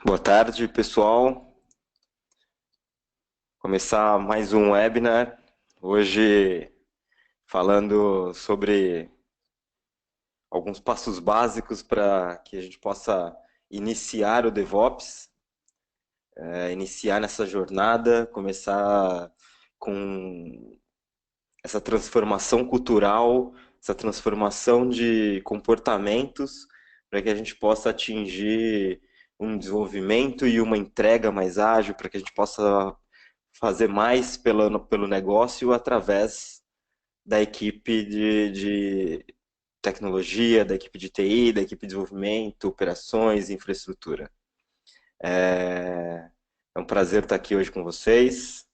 Boa tarde, pessoal. Começar mais um webinar. Hoje falando sobre alguns passos básicos para que a gente possa iniciar o DevOps, iniciar nessa jornada, começar com essa transformação cultural, essa transformação de comportamentos, para que a gente possa atingir um desenvolvimento e uma entrega mais ágil, para que a gente possa fazer mais pelo negócio através da equipe de tecnologia, da equipe de TI, da equipe de desenvolvimento, operações, infraestrutura. É um prazer estar aqui hoje com vocês.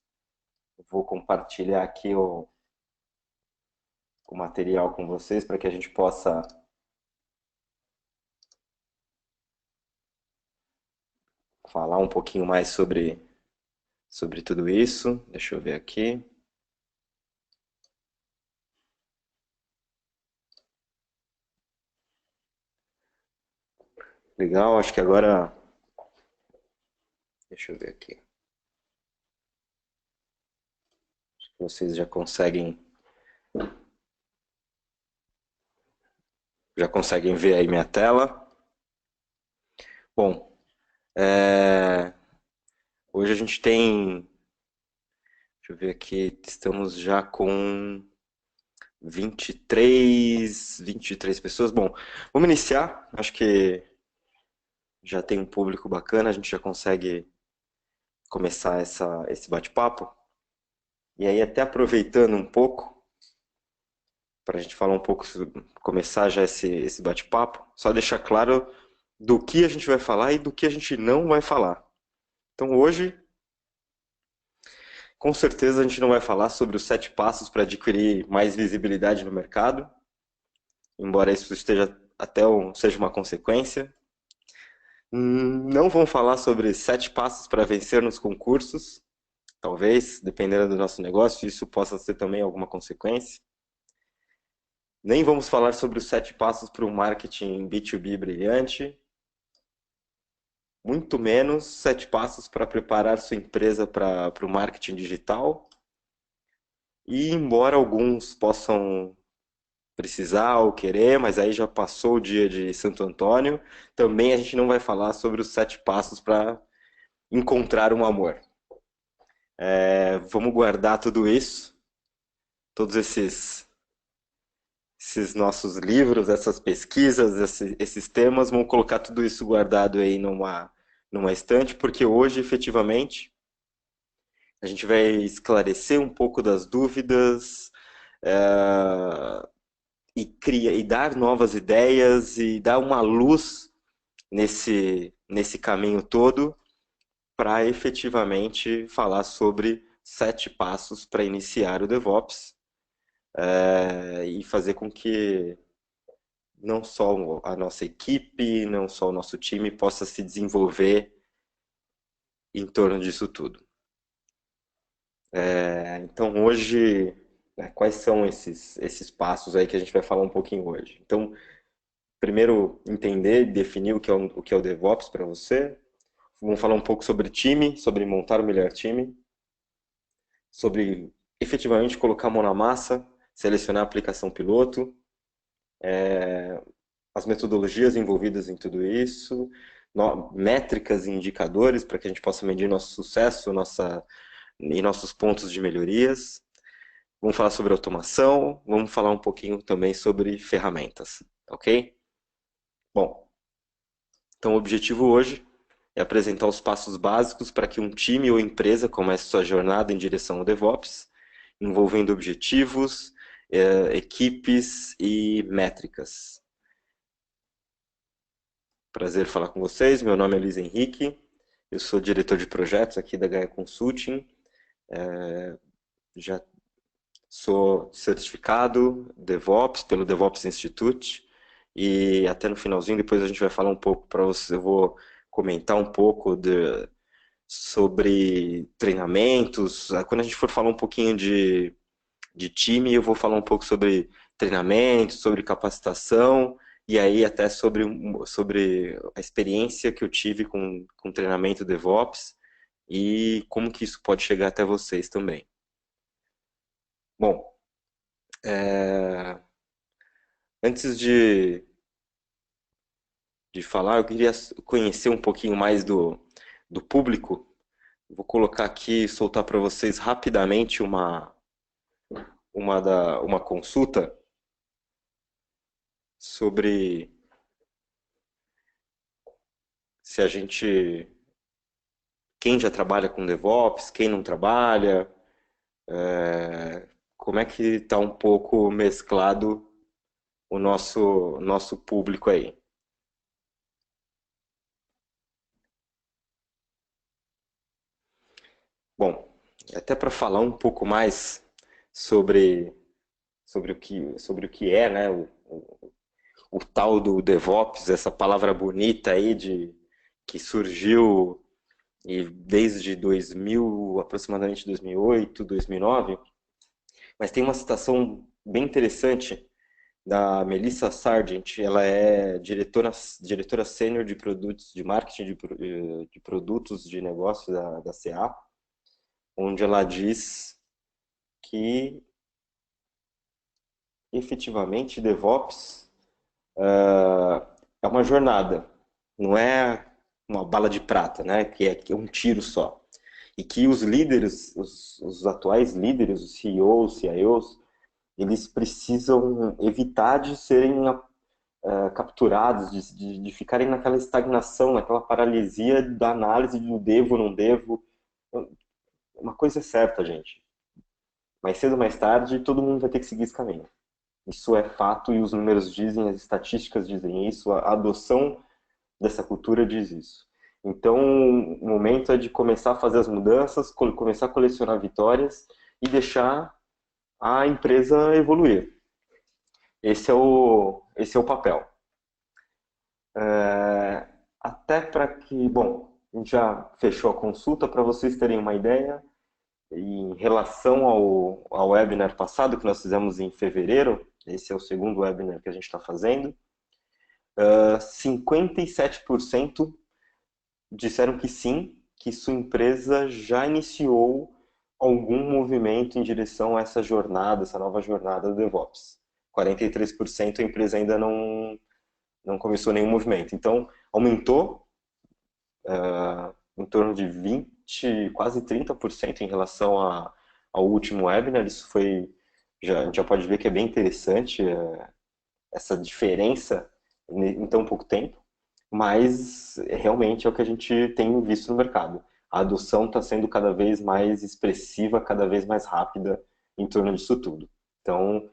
Vou compartilhar aqui o material com vocês para que a gente possa falar um pouquinho mais sobre tudo isso. Deixa eu ver aqui. Legal, acho que agora. Deixa eu ver aqui. Acho que vocês já conseguem ver aí minha tela. Bom, é, hoje a gente tem. Deixa eu ver aqui. Estamos já com 23 pessoas. Bom, vamos iniciar. Acho que já tem um público bacana, a gente já consegue começar esse bate-papo. E aí, até aproveitando um pouco, para a gente falar um pouco, começar já esse bate-papo, só deixar claro do que a gente vai falar e do que a gente não vai falar. Então, hoje, com certeza, a gente não vai falar sobre os 7 passos para adquirir mais visibilidade no mercado, embora isso seja uma consequência. Não vamos falar sobre 7 passos para vencer nos concursos, talvez, dependendo do nosso negócio, isso possa ser também alguma consequência. Nem vamos falar sobre os 7 passos para um marketing B2B brilhante, muito menos 7 passos para preparar sua empresa para o marketing digital. E embora alguns possam precisar ou querer, mas aí já passou o dia de Santo Antônio, também a gente não vai falar sobre os 7 passos para encontrar um amor. Vamos guardar tudo isso, todos esses nossos livros, essas pesquisas, esses temas, vamos colocar tudo isso guardado aí numa estante, porque hoje, efetivamente, a gente vai esclarecer um pouco das dúvidas, e dar novas ideias e dar uma luz nesse caminho todo para efetivamente falar sobre 7 passos para iniciar o DevOps, e fazer com que não só a nossa equipe, não só o nosso time possa se desenvolver em torno disso tudo. Então hoje, né, quais são esses passos aí que a gente vai falar um pouquinho hoje? Então, primeiro entender, definir o que é o DevOps para você. Vamos falar um pouco sobre time, sobre montar o melhor time, sobre efetivamente colocar a mão na massa, selecionar a aplicação piloto, as metodologias envolvidas em tudo isso, métricas e indicadores para que a gente possa medir nosso sucesso, e nossos pontos de melhorias. Vamos falar sobre automação, vamos falar um pouquinho também sobre ferramentas, ok? Bom, então o objetivo hoje é apresentar os passos básicos para que um time ou empresa comece sua jornada em direção ao DevOps, envolvendo objetivos, equipes e métricas. Prazer falar com vocês, meu nome é Luiz Henrique, eu sou diretor de projetos aqui da Gaia Consulting, já sou certificado DevOps pelo DevOps Institute, e até no finalzinho depois a gente vai falar um pouco para você, eu vou comentar um pouco sobre treinamentos. Quando a gente for falar um pouquinho de time, eu vou falar um pouco sobre treinamento, sobre capacitação e aí até sobre a experiência que eu tive com treinamento DevOps e como que isso pode chegar até vocês também. Bom, é, antes de falar, eu queria conhecer um pouquinho mais do público. Vou colocar aqui, soltar para vocês rapidamente uma consulta sobre se a gente, quem já trabalha com DevOps, quem não trabalha, como é que está um pouco mesclado o nosso público aí. Bom, até para falar um pouco mais sobre, sobre o que é, né, o tal do DevOps, essa palavra bonita aí que surgiu e desde 2000, aproximadamente 2008, 2009, mas tem uma citação bem interessante da Melissa Sargent. Ela é diretora sênior de produtos de marketing de produtos de negócio da CA, onde ela diz que efetivamente DevOps é uma jornada, não é uma bala de prata, né? Que é um tiro só. E que os líderes, os atuais líderes, os CEOs, CIOs, eles precisam evitar de serem capturados, de ficarem naquela estagnação, naquela paralisia da análise do devo, não devo. Uma coisa é certa, gente. Mais cedo ou mais tarde, todo mundo vai ter que seguir esse caminho. Isso é fato e os números dizem, as estatísticas dizem isso, a adoção dessa cultura diz isso. Então, o momento é de começar a fazer as mudanças, começar a colecionar vitórias e deixar a empresa evoluir. Esse é o papel. Até para que, bom, a gente já fechou a consulta, para vocês terem uma ideia, em relação ao webinar passado que nós fizemos em fevereiro, esse é o segundo webinar que a gente está fazendo, 57% disseram que sim, que sua empresa já iniciou algum movimento em direção a essa jornada, essa nova jornada do DevOps. 43% a empresa ainda não começou nenhum movimento. Então, aumentou em torno de 20, quase 30% em relação ao último webinar. Isso foi, a gente já pode ver que é bem interessante essa diferença em tão pouco tempo, mas realmente é o que a gente tem visto no mercado. A adoção está sendo cada vez mais expressiva, cada vez mais rápida em torno disso tudo. Então,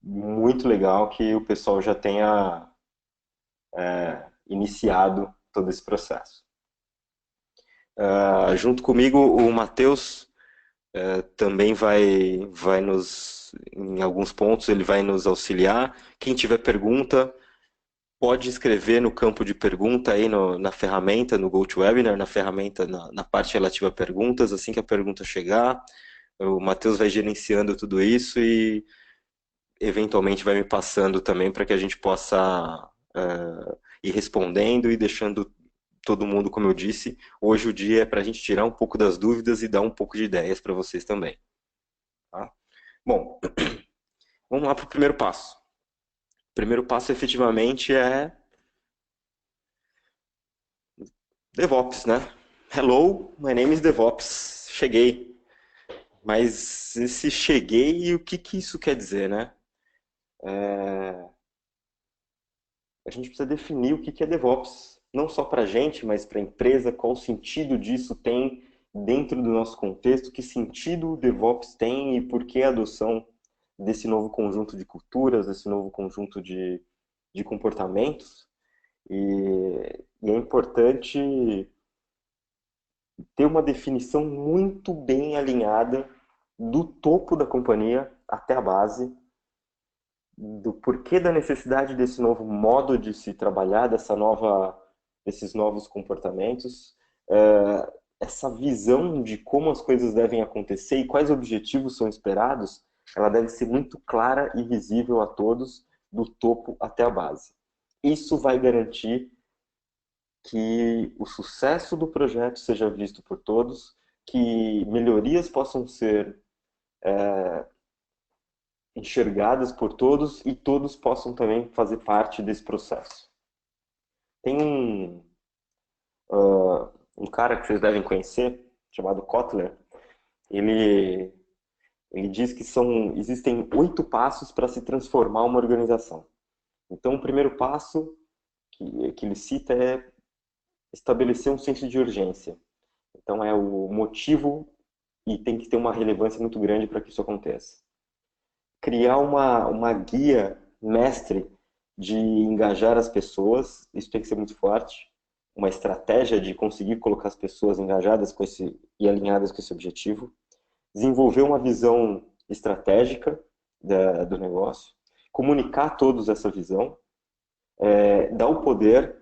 muito legal que o pessoal já tenha iniciado todo esse processo. Junto comigo, o Matheus também vai nos, em alguns pontos, ele vai nos auxiliar. Quem tiver pergunta, pode escrever no campo de pergunta aí na ferramenta, no GoToWebinar, na ferramenta, na parte relativa a perguntas. Assim que a pergunta chegar, o Matheus vai gerenciando tudo isso e eventualmente vai me passando também para que a gente possa ir respondendo e deixando todo mundo, como eu disse, hoje o dia é para a gente tirar um pouco das dúvidas e dar um pouco de ideias para vocês também. Tá? Bom, vamos lá para o primeiro passo. O primeiro passo efetivamente é DevOps, né? Hello, my name is DevOps. Cheguei. Mas esse cheguei, o que que isso quer dizer, né? A gente precisa definir o que que é DevOps. Não só para a gente, mas para a empresa, qual o sentido disso tem dentro do nosso contexto, que sentido o DevOps tem e por que a adoção desse novo conjunto de culturas, desse novo conjunto de comportamentos. E é importante ter uma definição muito bem alinhada do topo da companhia até a base, do porquê da necessidade desse novo modo de se trabalhar, desses novos comportamentos, essa visão de como as coisas devem acontecer e quais objetivos são esperados, ela deve ser muito clara e visível a todos, do topo até a base. Isso vai garantir que o sucesso do projeto seja visto por todos, que melhorias possam ser enxergadas por todos e todos possam também fazer parte desse processo. Tem um cara que vocês devem conhecer, chamado Kotler. Ele, ele diz que existem 8 passos para se transformar uma organização. Então, o primeiro passo que ele cita é estabelecer um senso de urgência. Então, é o motivo e tem que ter uma relevância muito grande para que isso aconteça. Criar uma guia mestre de engajar as pessoas, isso tem que ser muito forte. Uma estratégia de conseguir colocar as pessoas engajadas com e alinhadas com esse objetivo. Desenvolver uma visão estratégica do negócio. Comunicar a todos essa visão. Dar o poder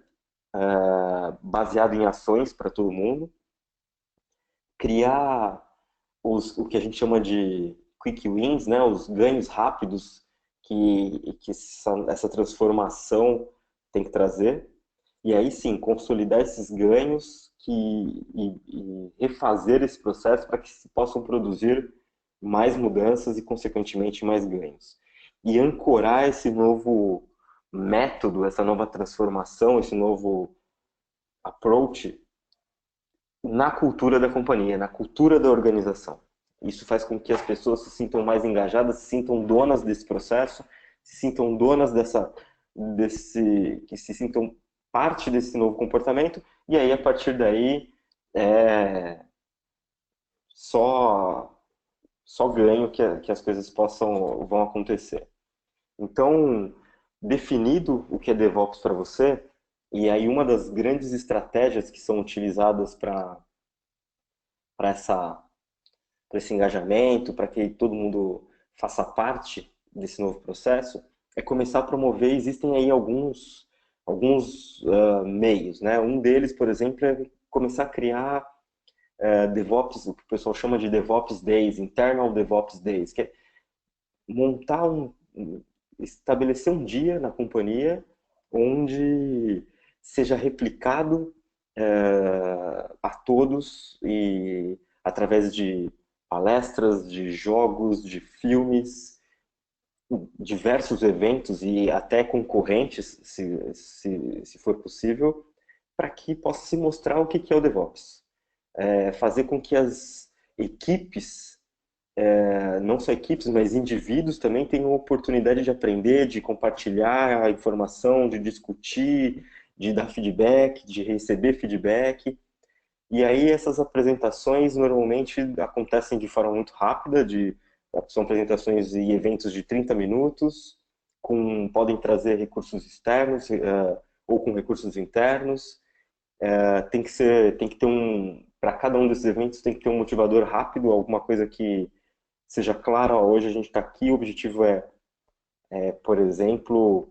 baseado em ações para todo mundo. Criar o que a gente chama de quick wins, né? Os ganhos rápidos que essa transformação tem que trazer. E aí sim, consolidar esses ganhos e refazer esse processo para que se possam produzir mais mudanças e, consequentemente, mais ganhos. E ancorar esse novo método, essa nova transformação, esse novo approach na cultura da companhia, na cultura da organização. Isso faz com que as pessoas se sintam mais engajadas, se sintam donas desse processo, se sintam donas que se sintam parte desse novo comportamento, e aí a partir daí é só só ganho que as coisas vão acontecer. Então, definido o que é DevOps para você, e aí uma das grandes estratégias que são utilizadas para esse engajamento, para que todo mundo faça parte desse novo processo, é começar a promover. Existem aí alguns meios, né? Um deles, por exemplo, é começar a criar DevOps, o que o pessoal chama de DevOps Days, Internal DevOps Days, que é montar estabelecer um dia na companhia onde seja replicado a todos e através de palestras, de jogos, de filmes, diversos eventos e até concorrentes, se for possível, para que possa se mostrar o que é o DevOps. Fazer com que as equipes, não só equipes, mas indivíduos também tenham a oportunidade de aprender, de compartilhar a informação, de discutir, de dar feedback, de receber feedback. E aí essas apresentações normalmente acontecem de forma muito rápida, são apresentações e eventos de 30 minutos, podem trazer recursos externos ou com recursos internos. Tem que ter para cada um desses eventos tem que ter um motivador rápido, alguma coisa que seja clara. Ó, hoje a gente está aqui, o objetivo por exemplo,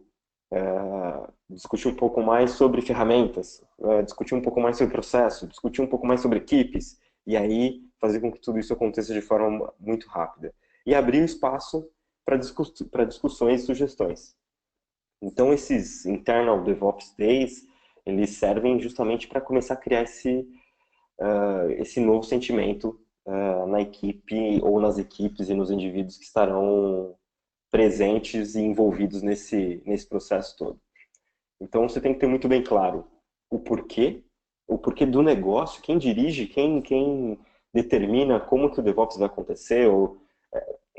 discutir um pouco mais sobre ferramentas, discutir um pouco mais sobre processo, discutir um pouco mais sobre equipes, e aí fazer com que tudo isso aconteça de forma muito rápida. E abrir o espaço para discussões e sugestões. Então, esses Internal DevOps Days, eles servem justamente para começar a criar esse novo sentimento na equipe ou nas equipes e nos indivíduos que estarão presentes e envolvidos nesse processo todo. Então você tem que ter muito bem claro o porquê do negócio, quem dirige, quem determina como que o DevOps vai acontecer, ou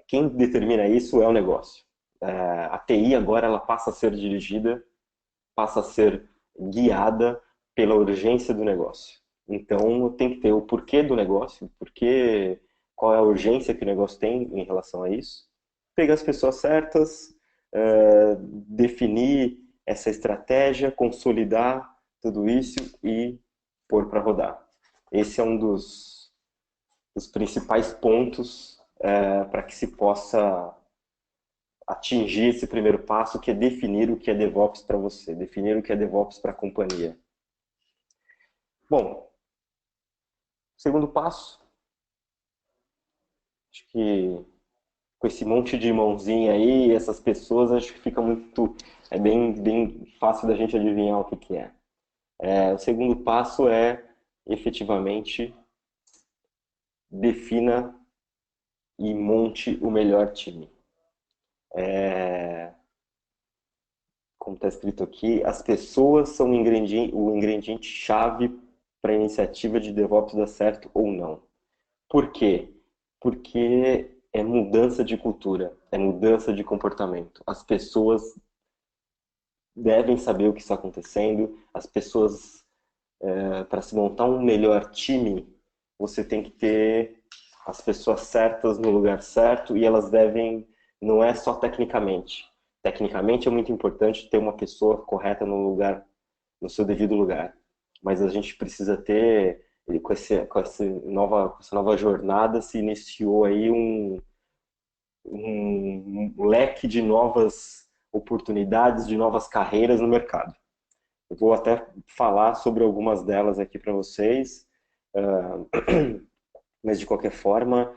quem determina isso é o negócio. A TI agora ela passa a ser dirigida, passa a ser guiada pela urgência do negócio. Então tem que ter o porquê do negócio, qual é a urgência que o negócio tem em relação a isso, pegar as pessoas certas, definir essa estratégia, consolidar tudo isso e pôr para rodar. Esse é um dos principais pontos para que se possa atingir esse primeiro passo, que é definir o que é DevOps para você, definir o que é DevOps para a companhia. Bom, segundo passo, acho que com esse monte de mãozinha aí, essas pessoas, acho que fica muito, é bem fácil da gente adivinhar o que que é. O segundo passo é, efetivamente, defina e monte o melhor time. Como está escrito aqui, as pessoas são o ingrediente chave para a iniciativa de DevOps dar certo ou não. Por quê? Porque é mudança de cultura, é mudança de comportamento. As pessoas devem saber o que está acontecendo, as pessoas, para se montar um melhor time, você tem que ter as pessoas certas no lugar certo e elas devem, não é só tecnicamente. Tecnicamente é muito importante ter uma pessoa correta no lugar, no seu devido lugar. Mas a gente precisa ter, com essa nova jornada, se iniciou aí um leque de novas oportunidades, de novas carreiras no mercado. Eu vou até falar sobre algumas delas aqui para vocês, mas de qualquer forma,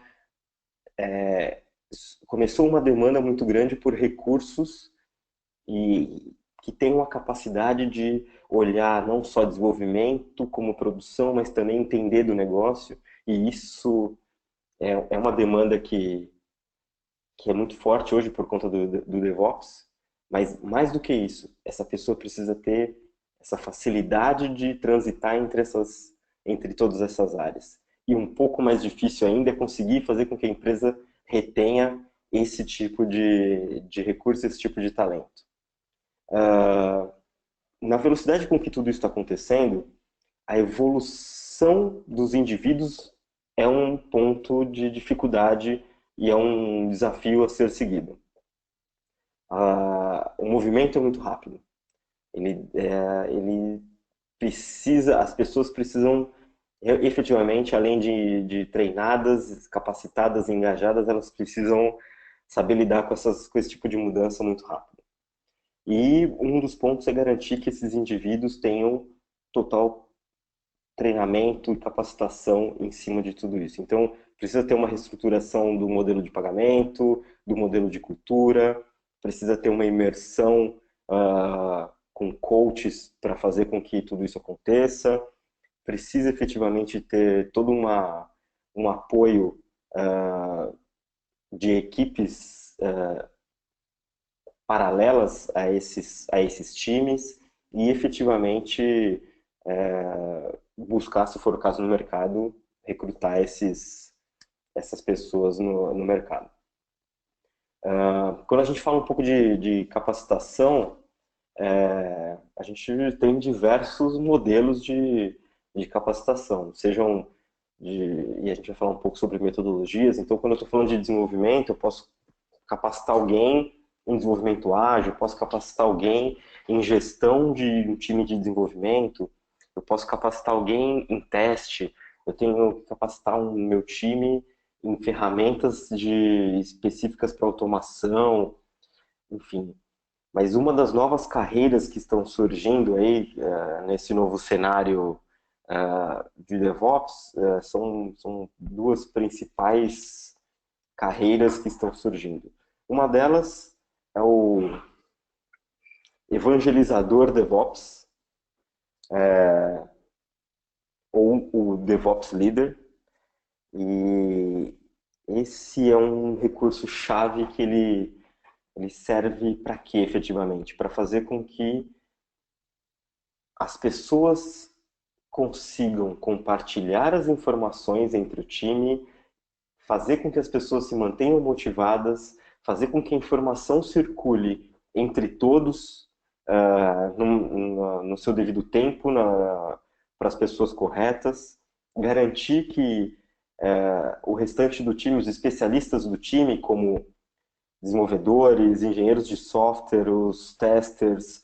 começou uma demanda muito grande por recursos e que tenham a capacidade de olhar não só desenvolvimento como produção, mas também entender do negócio. E isso é uma demanda que é muito forte hoje por conta do DevOps. Mas mais do que isso, essa pessoa precisa ter essa facilidade de transitar entre todas essas áreas. E um pouco mais difícil ainda é conseguir fazer com que a empresa retenha esse tipo de recurso, esse tipo de talento. Na velocidade com que tudo isso está acontecendo, a evolução dos indivíduos é um ponto de dificuldade e é um desafio a ser seguido. O movimento é muito rápido. Ele precisa, as pessoas precisam efetivamente, além de treinadas, capacitadas, engajadas, elas precisam saber lidar com esse tipo de mudança muito rápido. E um dos pontos é garantir que esses indivíduos tenham total treinamento e capacitação em cima de tudo isso. Então, precisa ter uma reestruturação do modelo de pagamento, do modelo de cultura, precisa ter uma imersão com coaches para fazer com que tudo isso aconteça, precisa efetivamente ter todo um apoio de equipes paralelas a esses times e efetivamente buscar, se for o caso no mercado, recrutar essas pessoas no mercado. Quando a gente fala um pouco de capacitação, a gente tem diversos modelos de capacitação, e a gente vai falar um pouco sobre metodologias. Então, quando eu estou falando de desenvolvimento, eu posso capacitar alguém em desenvolvimento ágil, eu posso capacitar alguém em gestão de um time de desenvolvimento, eu posso capacitar alguém em teste, eu tenho que capacitar o meu time em ferramentas específicas para automação, enfim. Mas uma das novas carreiras que estão surgindo aí nesse novo cenário de DevOps são duas principais carreiras que estão surgindo. Uma delas é o evangelizador DevOps, ou o DevOps Leader, e esse é um recurso chave que ele serve para quê, efetivamente? Para fazer com que as pessoas consigam compartilhar as informações entre o time, fazer com que as pessoas se mantenham motivadas, fazer com que a informação circule entre todos no seu devido tempo, para as pessoas corretas, garantir que o restante do time, os especialistas do time, como desenvolvedores, engenheiros de software, os testers,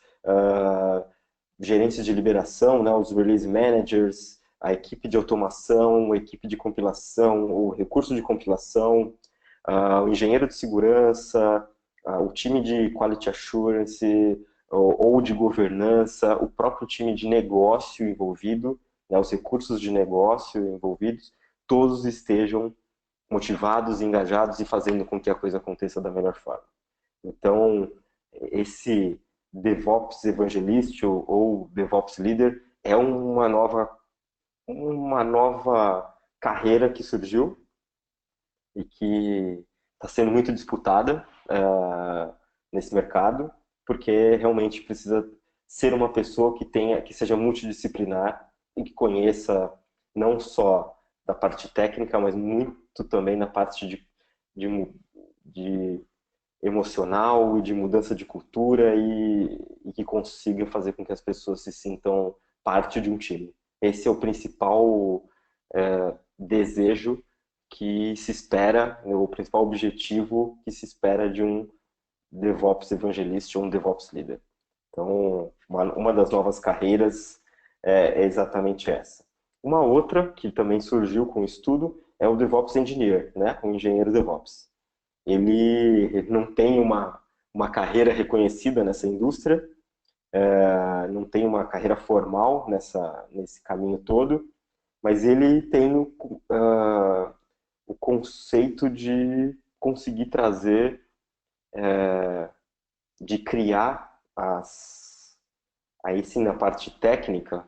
gerentes de liberação, né, os release managers, a equipe de automação, a equipe de compilação, o recurso de compilação, o engenheiro de segurança, o time de quality assurance ou de governança, o próprio time de negócio envolvido, né, os recursos de negócio envolvidos, todos estejam motivados, engajados e fazendo com que a coisa aconteça da melhor forma. Então, esse DevOps Evangelist ou DevOps Leader é uma nova carreira que surgiu e que está sendo muito disputada nesse mercado, porque realmente precisa ser uma pessoa que seja multidisciplinar e que conheça não só da parte técnica, mas muito também na parte de, de emocional, de mudança de cultura e que consiga fazer com que as pessoas se sintam parte de um time. Esse é o principal desejo que se espera, né, o principal objetivo que se espera de um DevOps evangelista ou um DevOps leader. Então, uma das novas carreiras é exatamente essa. Uma outra que também surgiu com o estudo é o DevOps Engineer, né, o engenheiro DevOps. Ele não tem uma carreira reconhecida nessa indústria, não tem uma carreira formal nesse caminho todo, mas ele tem o conceito de conseguir trazer, de criar aí sim na parte técnica,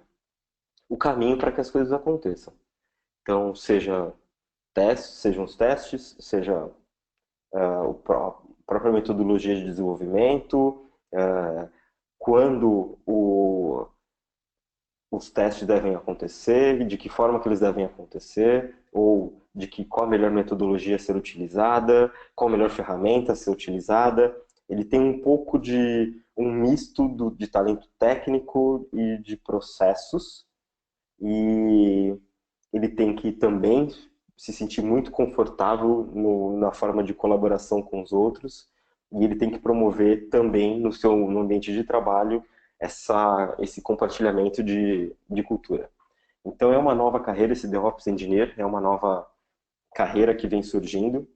o caminho para que as coisas aconteçam. Então, sejam os testes, seja a própria metodologia de desenvolvimento, quando os testes devem acontecer, de que forma que eles devem acontecer, ou qual a melhor metodologia a ser utilizada, qual a melhor ferramenta a ser utilizada. Ele tem um pouco de um misto de talento técnico e de processos, e ele tem que também se sentir muito confortável na forma de colaboração com os outros, e ele tem que promover também no ambiente de trabalho esse compartilhamento de cultura. Então é uma nova carreira, esse DevOps Engineer é uma nova carreira que vem surgindo.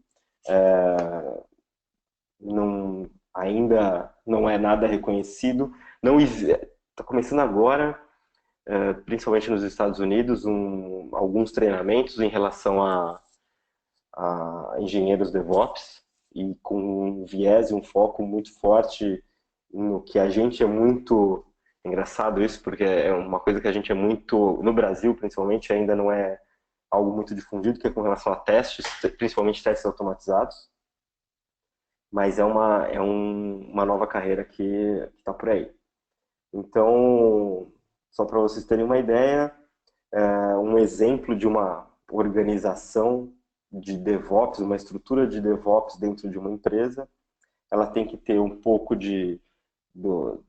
Ainda não é nada reconhecido, não está começando agora, principalmente nos Estados Unidos, alguns treinamentos em relação a engenheiros DevOps, e com um viés e um foco muito forte no que a gente é muito engraçado isso, porque é uma coisa que a gente é muito, no Brasil principalmente, ainda não é algo muito difundido, que é com relação a testes, principalmente testes automatizados, mas uma nova carreira que está por aí. Então, só para vocês terem uma ideia, um exemplo de uma organização de DevOps, uma estrutura de DevOps dentro de uma empresa, ela tem que ter um pouco dos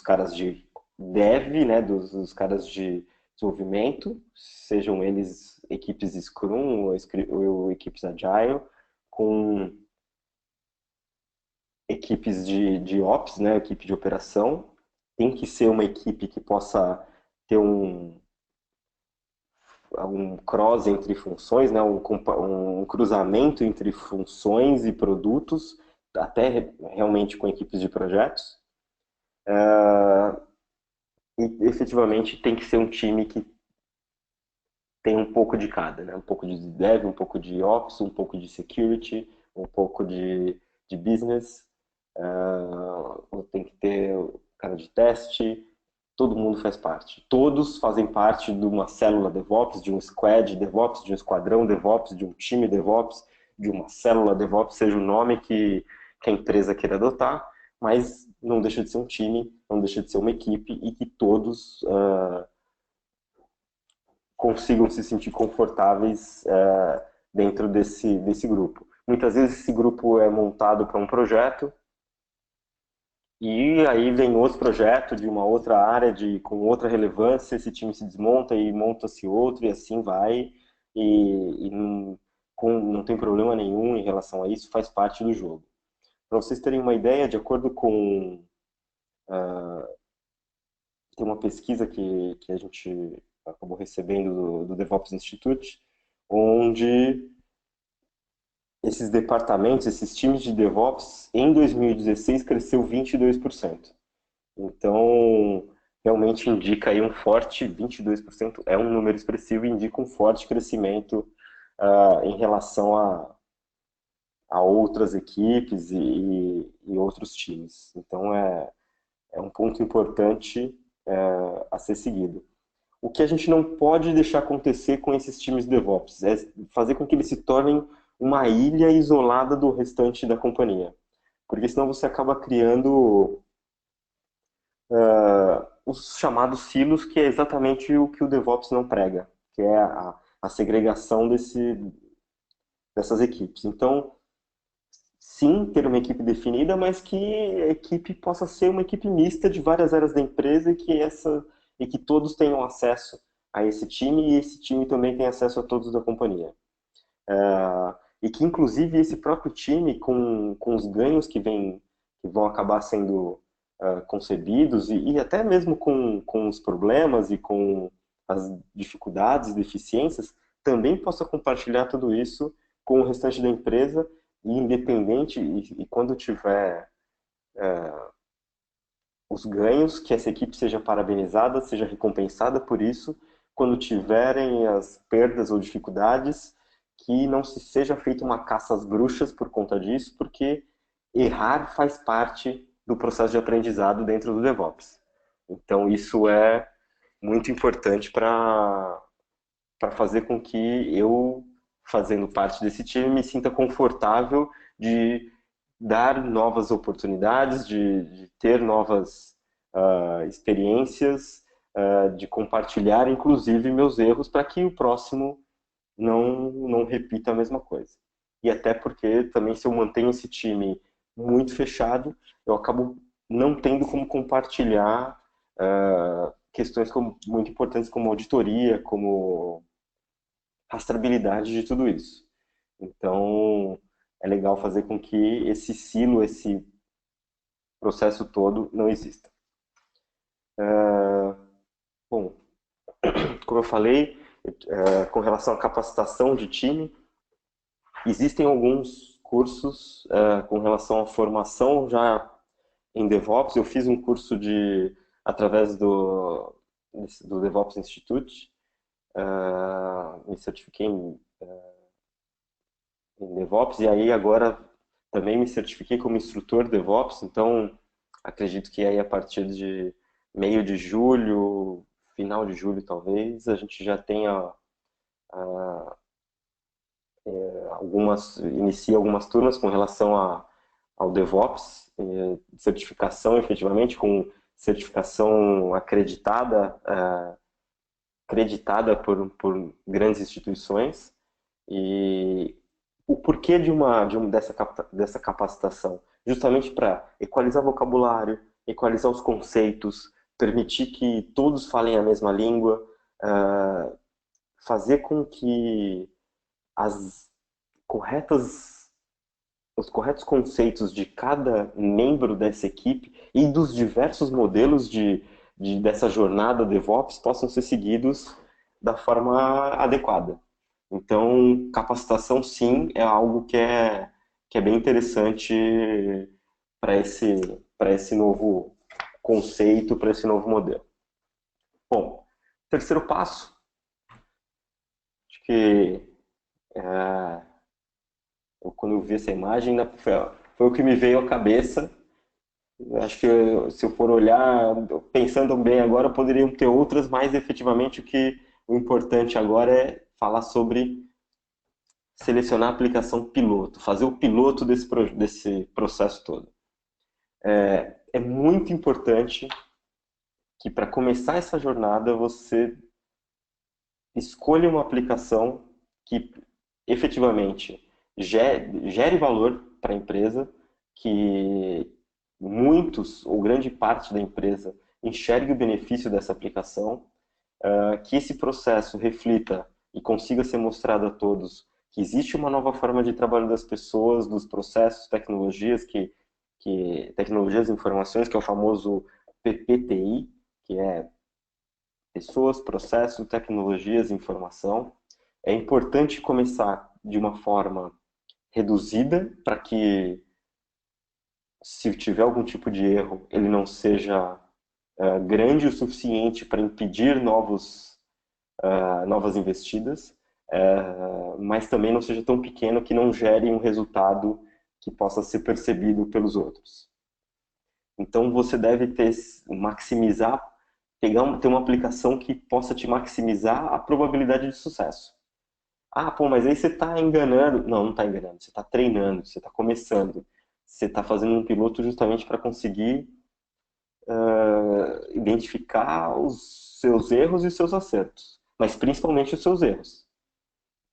caras de dev, né, dos caras de desenvolvimento, sejam eles equipes Scrum ou equipes Agile, com equipes de Ops, né, equipe de operação. Tem que ser uma equipe que possa ter um cross entre funções, né, um cruzamento entre funções e produtos, até realmente com equipes de projetos. E efetivamente tem que ser um time que tem um pouco de cada, né? Um pouco de dev, um pouco de ops, um pouco de security, um pouco de business. Tem que ter o cara de teste, todo mundo faz parte. Todos fazem parte de uma célula DevOps, de um squad DevOps, de um esquadrão DevOps, de um time DevOps, de uma célula DevOps, seja o nome que a empresa queira adotar, mas não deixa de ser um time, não deixa de ser uma equipe e que todos consigam se sentir confortáveis dentro desse grupo. Muitas vezes esse grupo é montado para um projeto e aí vem outro projeto de uma outra área com outra relevância, esse time se desmonta e monta-se outro e assim vai e não tem problema nenhum em relação a isso, faz parte do jogo. Para vocês terem uma ideia, de acordo com tem uma pesquisa que a gente acabou recebendo do DevOps Institute, onde esses departamentos, esses times de DevOps, em 2016 cresceu 22%. Então, realmente indica aí 22% é um número expressivo e indica um forte crescimento em relação a outras equipes e outros times. Então, é um ponto importante a ser seguido. O que a gente não pode deixar acontecer com esses times DevOps é fazer com que eles se tornem uma ilha isolada do restante da companhia. Porque senão você acaba criando os chamados silos, que é exatamente o que o DevOps não prega, que é a segregação dessas equipes. Então, sim, ter uma equipe definida, mas que a equipe possa ser uma equipe mista de várias áreas da empresa e que todos tenham acesso a esse time e esse time também tem acesso a todos da companhia. E que, inclusive, esse próprio time, com os ganhos que vão acabar sendo concebidos e até mesmo com os problemas e com as dificuldades e deficiências, também possa compartilhar tudo isso com o restante da empresa e independente, e quando tiver os ganhos, que essa equipe seja parabenizada, seja recompensada por isso, quando tiverem as perdas ou dificuldades, que não se seja feita uma caça às bruxas por conta disso, porque errar faz parte do processo de aprendizado dentro do DevOps. Então, isso é muito importante para fazer com que eu, fazendo parte desse time, me sinta confortável de dar novas oportunidades, de ter novas experiências, de compartilhar, inclusive, meus erros para que o próximo não repita a mesma coisa. E até porque também se eu mantenho esse time muito fechado, eu acabo não tendo como compartilhar questões muito importantes como auditoria, como rastreabilidade de tudo isso. Então, é legal fazer com que esse silo, esse processo todo não exista. Bom, como eu falei, com relação à capacitação de time, existem alguns cursos com relação à formação já em DevOps. Eu fiz um curso através do DevOps Institute, me certifiquei em DevOps e aí agora também me certifiquei como instrutor DevOps, então acredito que aí a partir de meio de julho, final de julho talvez, a gente já tenha inicia algumas turmas com relação ao DevOps, certificação efetivamente, com certificação acreditada por grandes instituições. E o porquê dessa capacitação? Justamente para equalizar vocabulário, equalizar os conceitos, permitir que todos falem a mesma língua, fazer com que as corretas, os corretos conceitos de cada membro dessa equipe e dos diversos modelos dessa jornada DevOps possam ser seguidos da forma adequada. Então, capacitação, sim, é algo que é bem interessante para esse novo conceito, para esse novo modelo. Bom, terceiro passo, acho que quando eu vi essa imagem, né, foi o que me veio à cabeça. Acho que se eu for olhar, pensando bem agora, poderiam ter outras, mas efetivamente o importante agora é falar sobre selecionar a aplicação piloto, fazer o piloto desse processo todo. É muito importante que para começar essa jornada você escolha uma aplicação que efetivamente gere valor para a empresa, que muitos ou grande parte da empresa enxergue o benefício dessa aplicação, que esse processo reflita e consiga ser mostrado a todos que existe uma nova forma de trabalho das pessoas, dos processos, tecnologias, tecnologias e informações, que é o famoso PPTI, que é pessoas, processos, tecnologias e informação. É importante começar de uma forma reduzida para que, se tiver algum tipo de erro, ele não seja grande o suficiente para impedir novas investidas. mas também não seja tão pequeno que não gere um resultado que possa ser percebido pelos outros. Então você deve maximizar, ter uma aplicação que possa te maximizar a probabilidade de sucesso. Ah, pô, mas aí você está enganando. Não, não está enganando. Você está treinando, você está começando. Você está fazendo um piloto justamente para conseguir identificar os seus erros e os seus acertos, mas principalmente os seus erros.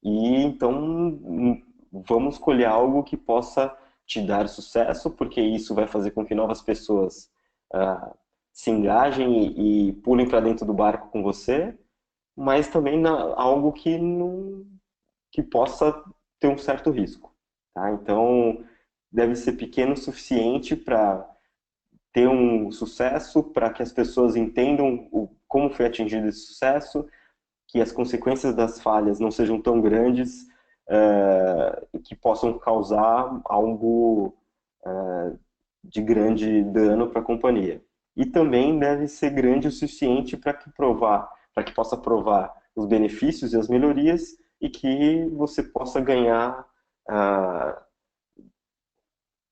E então vamos escolher algo que possa te dar sucesso, porque isso vai fazer com que novas pessoas se engajem e pulem para dentro do barco com você, mas também algo que não, que possa ter um certo risco. Tá? Então deve ser pequeno o suficiente para ter um sucesso, para que as pessoas entendam como foi atingido esse sucesso, que as consequências das falhas não sejam tão grandes e que possam causar algo de grande dano para a companhia. E também deve ser grande o suficiente para que possa provar os benefícios e as melhorias e que você possa ganhar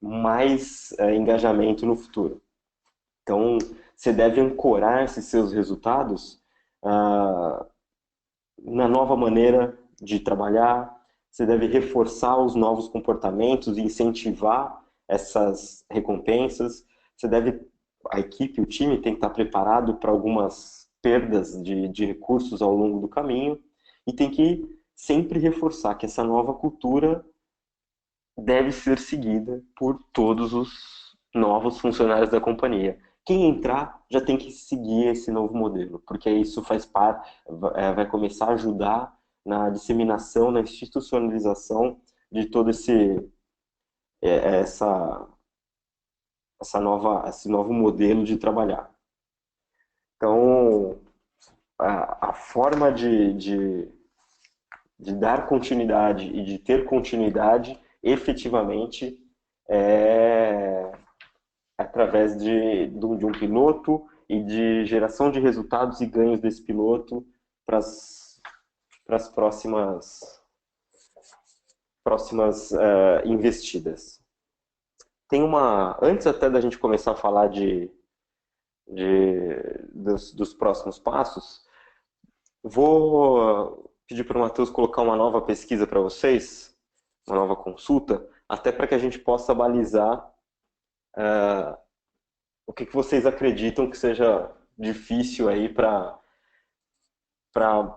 mais engajamento no futuro. Então, você deve ancorar esses seus resultados na nova maneira de trabalhar, você deve reforçar os novos comportamentos e incentivar essas recompensas, a equipe, o time tem que estar preparado para algumas perdas de recursos ao longo do caminho e tem que sempre reforçar que essa nova cultura deve ser seguida por todos os novos funcionários da companhia. Quem entrar já tem que seguir esse novo modelo, porque isso faz parte, vai começar a ajudar na disseminação, na institucionalização de todo essa, esse novo modelo de trabalhar. Então, a forma de dar continuidade e de ter continuidade efetivamente é através de um piloto e de geração de resultados e ganhos desse piloto para as próximas investidas. Antes até da gente começar a falar dos próximos passos, vou pedir para o Matheus colocar uma nova pesquisa para vocês, uma nova consulta, até para que a gente possa balizar o que vocês acreditam que seja difícil aí para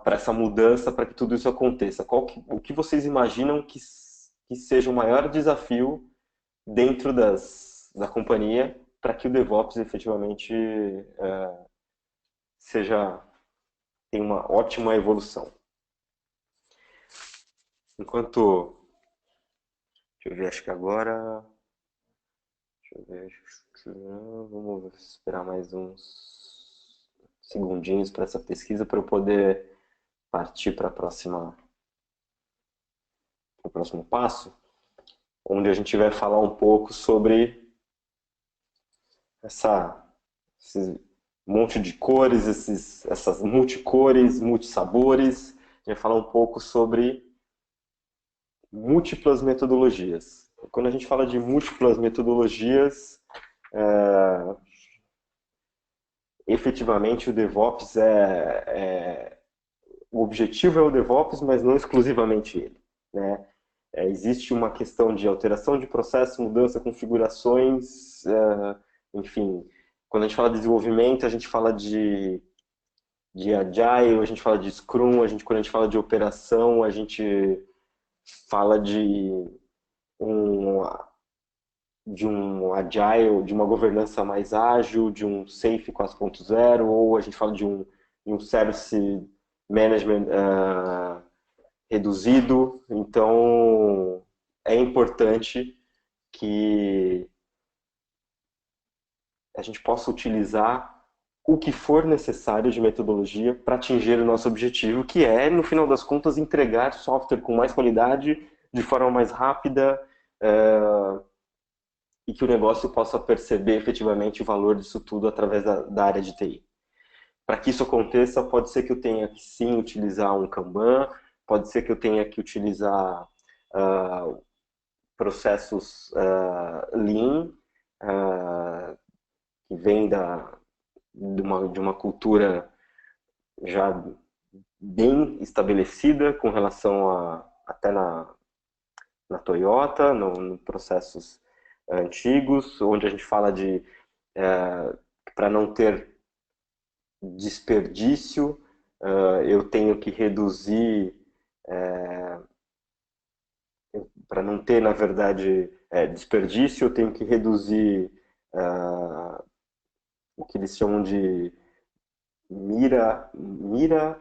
essa mudança, para que tudo isso aconteça. O que vocês imaginam que seja o maior desafio dentro da companhia para que o DevOps efetivamente tenha uma ótima evolução? Enquanto... Deixa eu ver, acho que agora... Deixa eu ver... Vamos esperar mais uns segundinhos para essa pesquisa para eu poder partir para o próximo passo, onde a gente vai falar um pouco sobre esse monte de cores, essas multicores, multissabores. A gente vai falar um pouco sobre múltiplas metodologias. Quando a gente fala de múltiplas metodologias, efetivamente o DevOps o objetivo é o DevOps, mas não exclusivamente ele, né? Existe uma questão de alteração de processo, mudança, configurações, enfim. Quando a gente fala de desenvolvimento, a gente fala de Agile, a gente fala de Scrum, quando a gente fala de operação, a gente fala de um Agile, de uma governança mais ágil, de um Safe 4.0, ou a gente fala de um Service Management reduzido. Então, é importante que a gente possa utilizar o que for necessário de metodologia para atingir o nosso objetivo, que é, no final das contas, entregar software com mais qualidade, de forma mais rápida, e que o negócio possa perceber efetivamente o valor disso tudo através da área de TI. Para que isso aconteça, pode ser que eu tenha que sim utilizar um Kanban, pode ser que eu tenha que utilizar processos Lean, que vem de uma cultura já bem estabelecida com relação até na Toyota, no processos antigos, onde a gente fala de para não ter desperdício, eu tenho que reduzir, para não ter, na verdade, desperdício, eu tenho que reduzir o que eles chamam de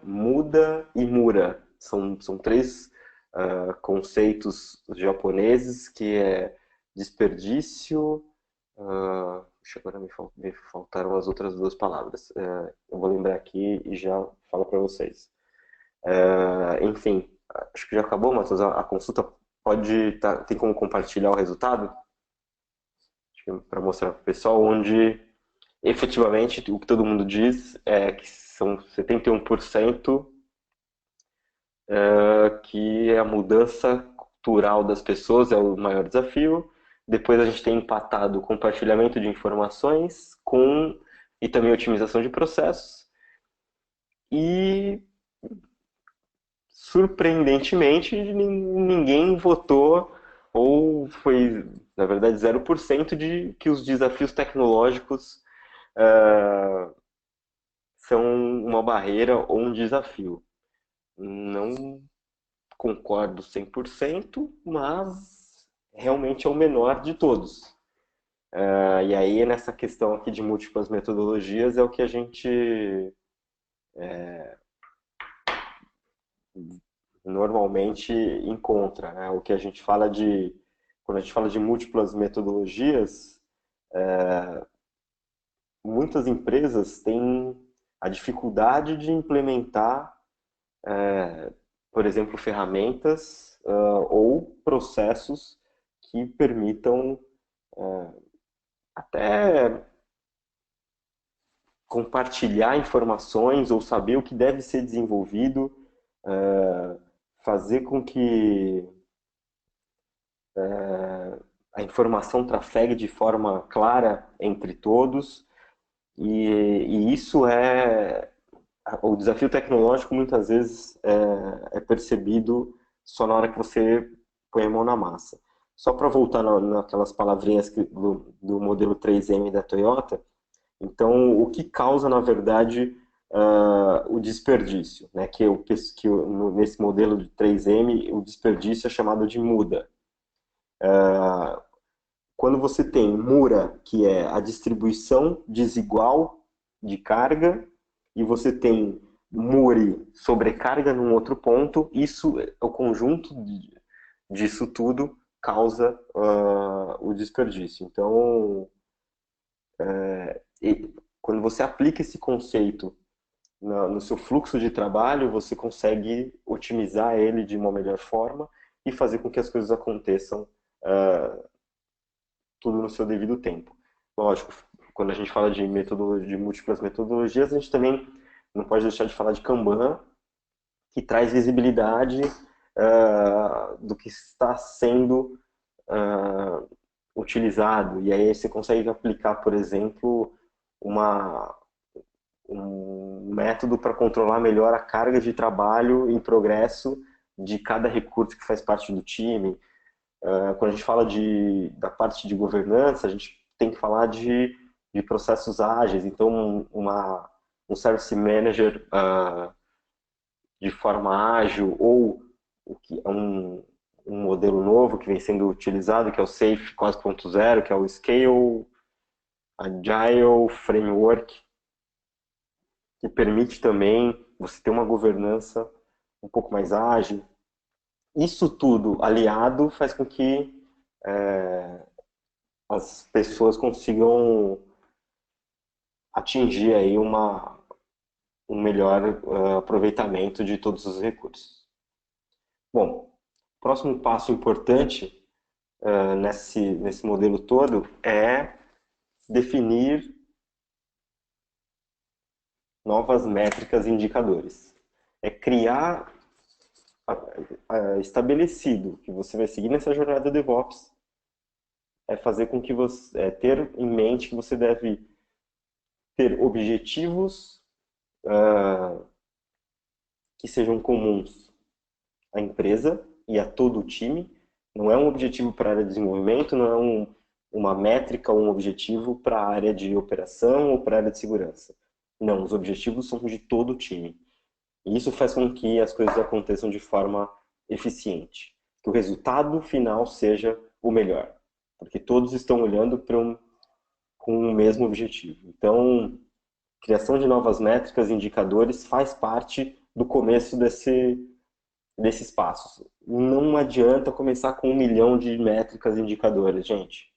muda e mura. São três conceitos japoneses, que é desperdício. Agora me faltaram as outras duas palavras. Eu vou lembrar aqui e já falo para vocês. Enfim, acho que já acabou, Matheus. A consulta tem como compartilhar o resultado? Para mostrar para o pessoal, onde efetivamente o que todo mundo diz é que são 71% que a mudança cultural das pessoas é o maior desafio. Depois a gente tem empatado o compartilhamento de informações e também otimização de processos. E, surpreendentemente, ninguém votou, ou foi, na verdade, 0% de que os desafios tecnológicos são uma barreira ou um desafio. Não concordo 100%, mas realmente é o menor de todos. E aí, nessa questão aqui de múltiplas metodologias, é o que a gente normalmente encontra, né? O que a gente fala quando a gente fala de múltiplas metodologias, muitas empresas têm a dificuldade de implementar, por exemplo, ferramentas ou processos que permitam até compartilhar informações ou saber o que deve ser desenvolvido, fazer com que a informação trafegue de forma clara entre todos. E isso o desafio tecnológico muitas vezes é percebido só na hora que você põe a mão na massa. Só para voltar naquelas palavrinhas do modelo 3M da Toyota, então o que causa, na verdade, o desperdício, né? Nesse modelo de 3M, o desperdício é chamado de muda. Quando você tem mura, que é a distribuição desigual de carga, e você tem muri, sobrecarga num outro ponto, o conjunto disso tudo causa o desperdício. Então, quando você aplica esse conceito no seu fluxo de trabalho, você consegue otimizar ele de uma melhor forma e fazer com que as coisas aconteçam tudo no seu devido tempo. Lógico, quando a gente fala de múltiplas metodologias, a gente também não pode deixar de falar de Kanban, que traz visibilidade do que está sendo utilizado. E aí você consegue aplicar, por exemplo, um método para controlar melhor a carga de trabalho em progresso de cada recurso que faz parte do time. Quando a gente fala da parte de governança, a gente tem que falar de processos ágeis. Então, um service manager de forma ágil, ou um modelo novo que vem sendo utilizado, que é o SAFe 4.0, que é o Scale Agile Framework, que permite também você ter uma governança um pouco mais ágil. Isso tudo aliado faz com que as pessoas consigam atingir aí um melhor aproveitamento de todos os recursos. Bom, próximo passo importante nesse modelo todo é definir novas métricas e indicadores. É criar estabelecido que você vai seguir nessa jornada DevOps é fazer com que você ter em mente que você deve ter objetivos que sejam comuns à empresa e a todo o time. Não é um objetivo para a área de desenvolvimento, não é uma métrica ou um objetivo para a área de operação ou para a área de segurança. Não, os objetivos são de todo o time. E isso faz com que as coisas aconteçam de forma eficiente. Que o resultado final seja o melhor. Porque todos estão olhando com o mesmo objetivo. Então, criação de novas métricas e indicadores faz parte do começo desses passos. Não adianta começar com 1 milhão de métricas e indicadores, gente.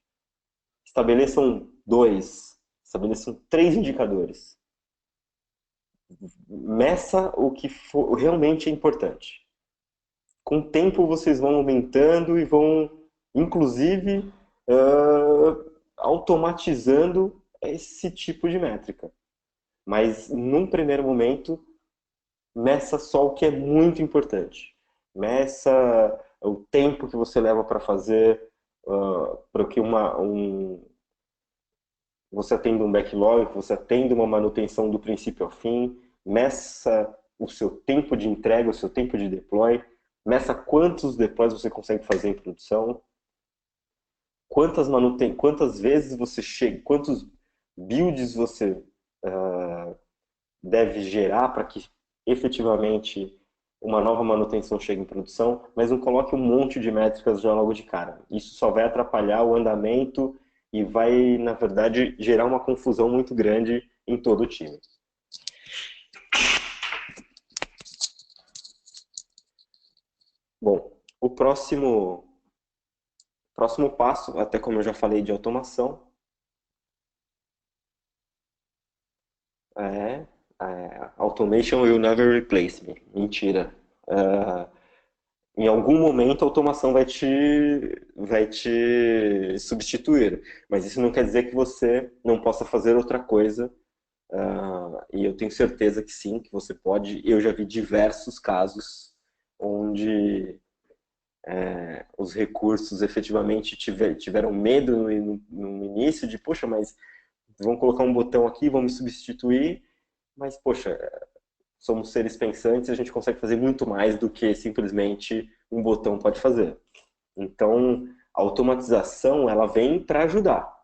Estabeleçam 2, estabeleçam 3 indicadores. Meça o que realmente é importante. Com o tempo vocês vão aumentando e vão, inclusive, automatizando esse tipo de métrica. Mas, num primeiro momento, meça só o que é muito importante. Meça o tempo que você leva para fazer, para que você atenda um backlog, que você atenda uma manutenção do princípio ao fim. Meça o seu tempo de entrega, o seu tempo de deploy. Meça quantos deploys você consegue fazer em produção. Quantas vezes você chega, quantos builds você deve gerar para que efetivamente uma nova manutenção chegue em produção, mas não coloque um monte de métricas já logo de cara. Isso só vai atrapalhar o andamento e vai, na verdade, gerar uma confusão muito grande em todo o time. Bom, o próximo passo, até como eu já falei de automação, automation will never replace me. Mentira. Em algum momento a automação vai te substituir, mas isso não quer dizer que você não possa fazer outra coisa, e eu tenho certeza que sim, que você pode. Eu já vi diversos casos onde os recursos efetivamente tiveram medo no início de, poxa, mas vão colocar um botão aqui, vão me substituir, mas, poxa, somos seres pensantes e a gente consegue fazer muito mais do que simplesmente um botão pode fazer. Então, a automatização, ela vem para ajudar.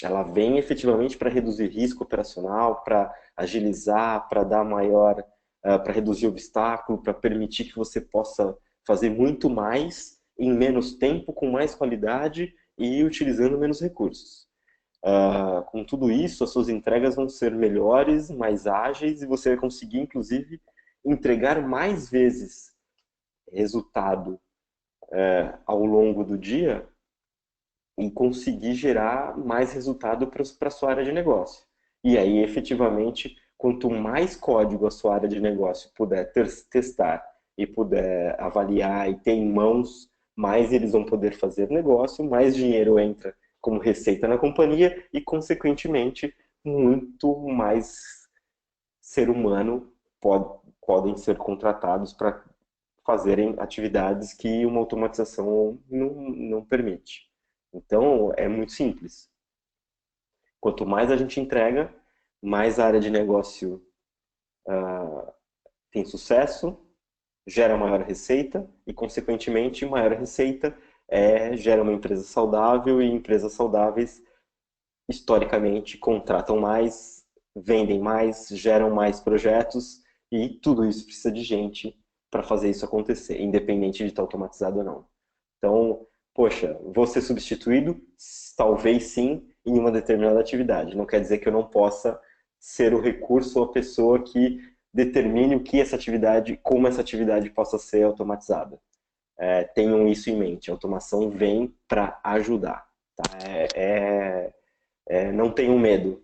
Ela vem efetivamente para reduzir risco operacional, para agilizar, para dar maior, para reduzir obstáculo, para permitir que você possa fazer muito mais em menos tempo, com mais qualidade e utilizando menos recursos. Com tudo isso, as suas entregas vão ser melhores, mais ágeis e você vai conseguir, inclusive, entregar mais vezes resultado ao longo do dia e conseguir gerar mais resultado para a sua área de negócio. E aí, efetivamente, quanto mais código a sua área de negócio puder testar e puder avaliar e ter em mãos, mais eles vão poder fazer negócio, mais dinheiro entra como receita na companhia e, consequentemente, muito mais ser humano podem ser contratados para fazerem atividades que uma automatização não permite. Então, é muito simples. Quanto mais a gente entrega, mais a área de negócio tem sucesso, gera maior receita e, consequentemente, maior receita gera uma empresa saudável e empresas saudáveis, historicamente, contratam mais, vendem mais, geram mais projetos e tudo isso precisa de gente para fazer isso acontecer, independente de estar automatizado ou não. Então, poxa, vou ser substituído? Talvez sim, em uma determinada atividade. Não quer dizer que eu não possa ser o recurso ou a pessoa que determine o que essa atividade, como essa atividade possa ser automatizada. Tenham isso em mente. A automação vem para ajudar. Tá? Não tenham medo.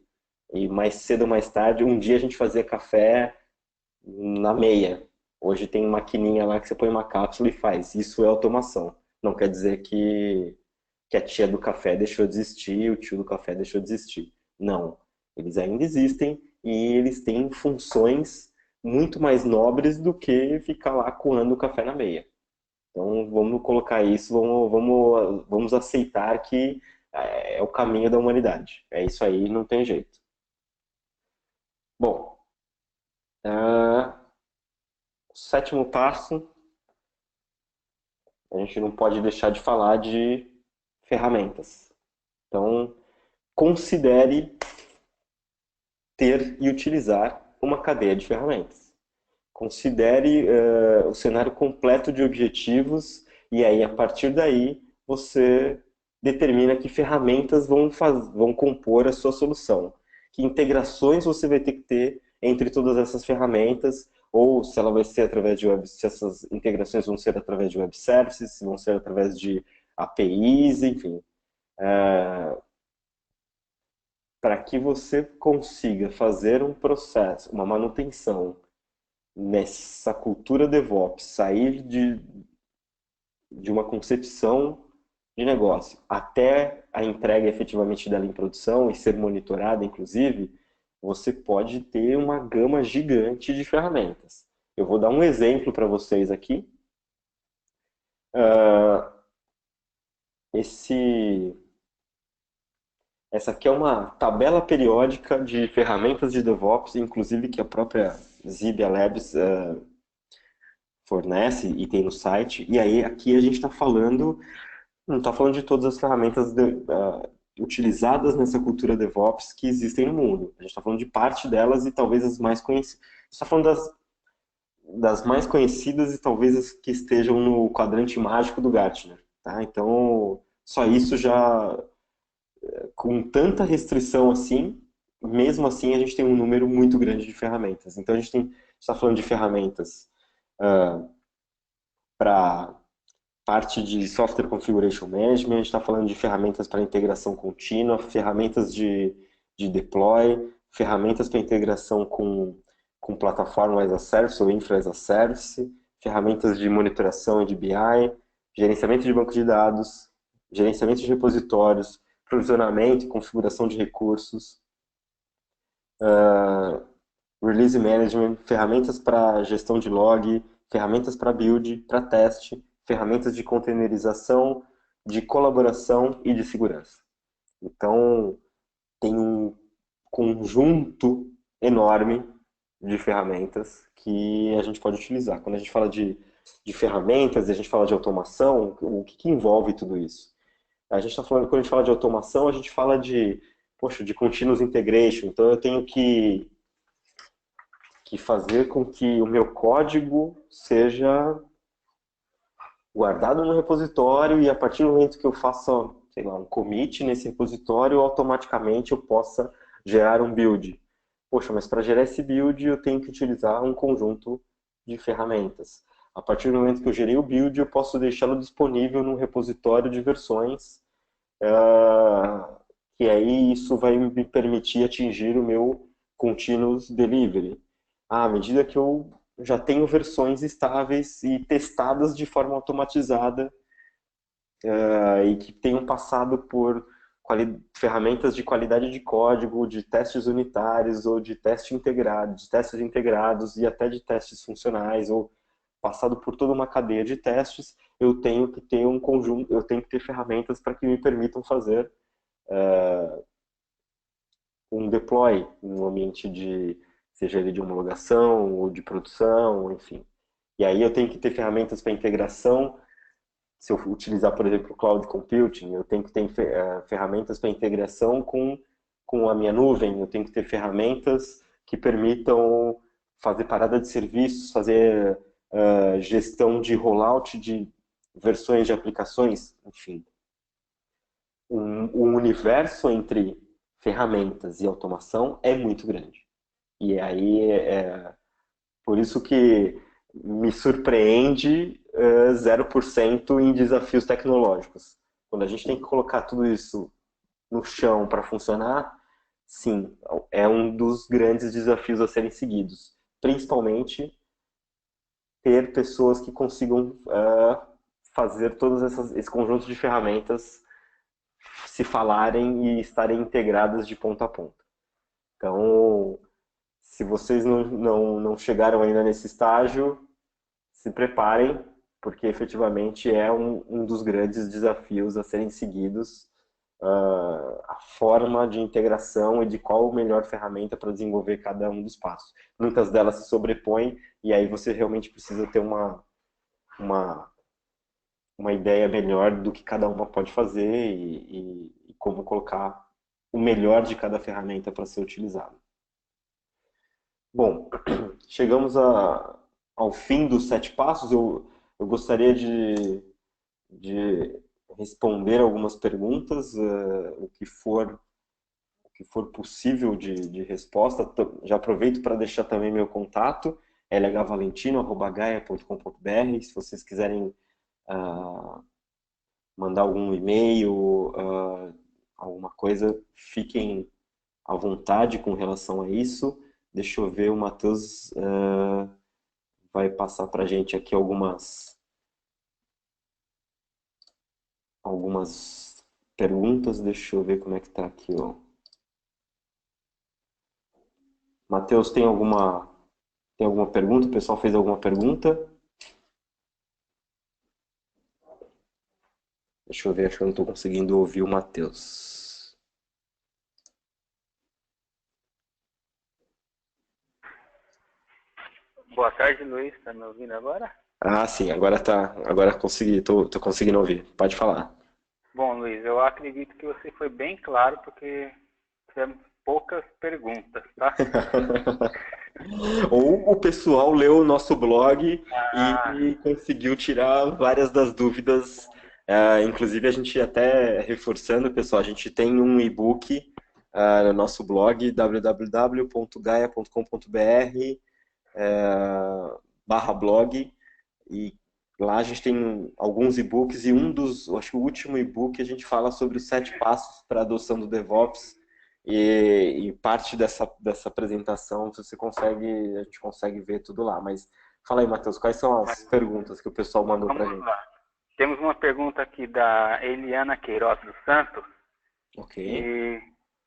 E mais cedo ou mais tarde, um dia a gente fazia café na meia. Hoje tem maquininha lá que você põe uma cápsula e faz. Isso é automação. Não quer dizer que a tia do café deixou de existir, o tio do café deixou de existir. Não. Eles ainda existem e eles têm funções muito mais nobres do que ficar lá coando café na meia. Então vamos colocar isso, vamos aceitar que é o caminho da humanidade. É isso aí, não tem jeito. Bom, o sétimo passo, a gente não pode deixar de falar de ferramentas. Então, considere ter e utilizar uma cadeia de ferramentas. Considere o cenário completo de objetivos e aí, a partir daí, você determina que ferramentas vão compor a sua solução. Que integrações você vai ter que ter entre todas essas ferramentas, ou se ela vai ser através de se essas integrações vão ser através de web services, se vão ser através de APIs, enfim. Para que você consiga fazer um processo, uma manutenção nessa cultura DevOps, sair de uma concepção de negócio até a entrega efetivamente dela em produção e ser monitorada, inclusive, você pode ter uma gama gigante de ferramentas. Eu vou dar um exemplo para vocês aqui. Esse, essa aqui é uma tabela periódica de ferramentas de DevOps, inclusive que a própria Zibia Labs fornece e tem no site. E aí aqui a gente está falando, não está falando de todas as ferramentas utilizadas nessa cultura DevOps que existem no mundo. A gente está falando de parte delas e talvez as mais conhecidas. A gente está falando das mais conhecidas e talvez as que estejam no quadrante mágico do Gartner. Tá? Então, só isso já, com tanta restrição assim, mesmo assim a gente tem um número muito grande de ferramentas. Então, a gente está falando de ferramentas para parte de Software Configuration Management, a gente está falando de ferramentas para integração contínua, ferramentas de deploy, ferramentas para integração com plataforma as a service ou infra as a service, ferramentas de monitoração e de BI, gerenciamento de banco de dados, gerenciamento de repositórios, provisionamento e configuração de recursos, release management, ferramentas para gestão de log, ferramentas para build, para teste, ferramentas de containerização, de colaboração e de segurança. Então, tem um conjunto enorme de ferramentas que a gente pode utilizar. Quando a gente fala de ferramentas e a gente fala de automação, o que envolve tudo isso? A gente está falando, quando a gente fala de automação, a gente fala poxa, de continuous integration. Então, eu tenho que fazer com que o meu código seja guardado no repositório e a partir do momento que eu faça, sei lá, um commit nesse repositório, automaticamente eu possa gerar um build. Poxa, mas para gerar esse build eu tenho que utilizar um conjunto de ferramentas. A partir do momento que eu gerei o build, eu posso deixá-lo disponível num repositório de versões, que aí isso vai me permitir atingir o meu continuous delivery. À medida que eu já tenho versões estáveis e testadas de forma automatizada e que tenham passado por ferramentas de qualidade de código, de testes unitários ou de teste integrado, de testes integrados e até de testes funcionais ou passado por toda uma cadeia de testes, eu tenho que ter um conjunto, eu tenho que ter ferramentas para que me permitam fazer um deploy no ambiente seja ele de homologação ou de produção, enfim. E aí eu tenho que ter ferramentas para integração. Se eu utilizar, por exemplo, o Cloud Computing, eu tenho que ter ferramentas para integração com a minha nuvem, eu tenho que ter ferramentas que permitam fazer parada de serviços, fazer gestão de rollout de versões de aplicações, enfim. O universo entre ferramentas e automação é muito grande. E aí por isso que me surpreende 0% em desafios tecnológicos. Quando a gente tem que colocar tudo isso no chão para funcionar, sim, é um dos grandes desafios a serem seguidos. Principalmente ter pessoas que consigam fazer todos esse conjunto de ferramentas se falarem e estarem integradas de ponta a ponta. Então, se vocês não chegaram ainda nesse estágio, se preparem, porque efetivamente é um dos grandes desafios a serem seguidos, a forma de integração e de qual a melhor ferramenta para desenvolver cada um dos passos. Muitas delas se sobrepõem e aí você realmente precisa ter uma, uma ideia melhor do que cada uma pode fazer e como colocar o melhor de cada ferramenta para ser utilizado. Bom, chegamos ao fim dos 7 passos. Eu gostaria de responder algumas perguntas, o que for possível de resposta. Já aproveito para deixar também meu contato, lhvalentino@gaia.com.br, se vocês quiserem mandar algum e-mail, alguma coisa, fiquem à vontade com relação a isso. Deixa eu ver, o Matheus vai passar para a gente aqui algumas perguntas. Deixa eu ver como é que está aqui, ó. Matheus, tem alguma pergunta? O pessoal fez alguma pergunta? Deixa eu ver, acho que eu não estou conseguindo ouvir o Matheus. Boa tarde, Luiz. Tá me ouvindo agora? Ah, sim, agora tá. Agora consegui, tô conseguindo ouvir. Pode falar. Bom, Luiz, eu acredito que você foi bem claro porque tivemos poucas perguntas, tá? Ou o pessoal leu o nosso blog Ah, e conseguiu tirar várias das dúvidas. Inclusive, a gente até reforçando, pessoal, a gente tem um e-book no nosso blog www.gaia.com.br/blog, e lá a gente tem alguns e-books e acho que o último e-book a gente fala sobre os 7 passos para a adoção do DevOps e parte dessa apresentação a gente consegue ver tudo lá. Mas fala aí, Matheus, quais são mas as perguntas que o pessoal mandou para a vamos gente? lá. Temos uma pergunta aqui da Eliana Queiroz dos Santos Ok. e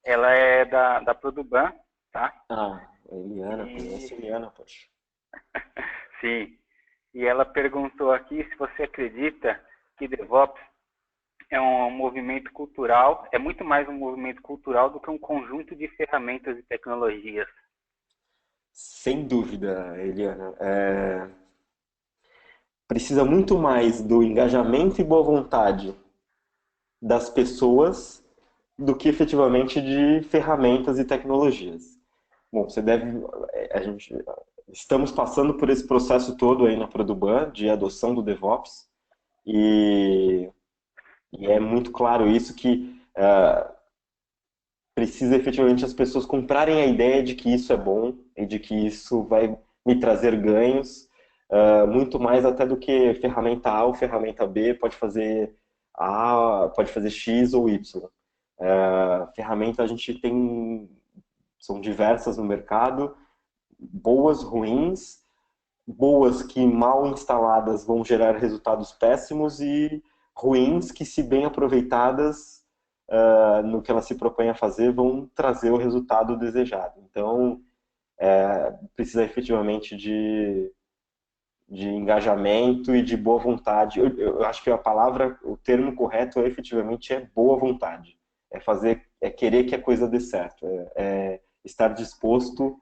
ela é da Produban, tá? Ah, a Eliana, E conheço a Eliana, poxa. sim, e ela perguntou aqui se você acredita que DevOps é um movimento cultural, é muito mais um movimento cultural do que um conjunto de ferramentas e tecnologias. Sem dúvida, Eliana. Precisa muito mais do engajamento e boa vontade das pessoas do que efetivamente de ferramentas e tecnologias. Bom, a gente, estamos passando por esse processo todo aí na Produban de adoção do DevOps e, e é muito claro isso que precisa efetivamente as pessoas comprarem a ideia de que isso é bom e de que isso vai me trazer ganhos, muito mais até do que ferramenta A ou ferramenta B pode fazer X ou Y. Ferramenta a gente tem, são diversas no mercado, boas, ruins, boas que mal instaladas vão gerar resultados péssimos e ruins que, se bem aproveitadas no que elas se propõem a fazer, vão trazer o resultado desejado. Então, precisa efetivamente de engajamento e de boa vontade. Eu acho que a palavra, o termo correto efetivamente é boa vontade. É querer que a coisa dê certo. É estar disposto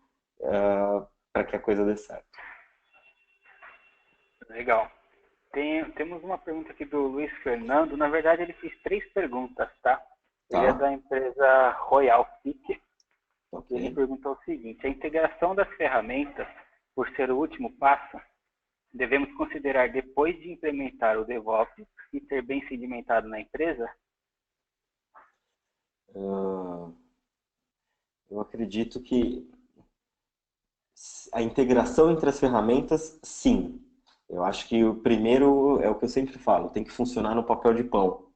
para que a coisa dê certo. Legal. Temos uma pergunta aqui do Luiz Fernando. Na verdade, ele fez três perguntas, tá? Ele é Tá? da empresa Royal Peak. Ok. Ele perguntou o seguinte: a integração das ferramentas, por ser o último passo, devemos considerar depois de implementar o DevOps e ter bem sedimentado na empresa? Ah, eu acredito que a integração entre as ferramentas, sim. Eu acho que o primeiro é o que eu sempre falo, tem que funcionar no papel de pão.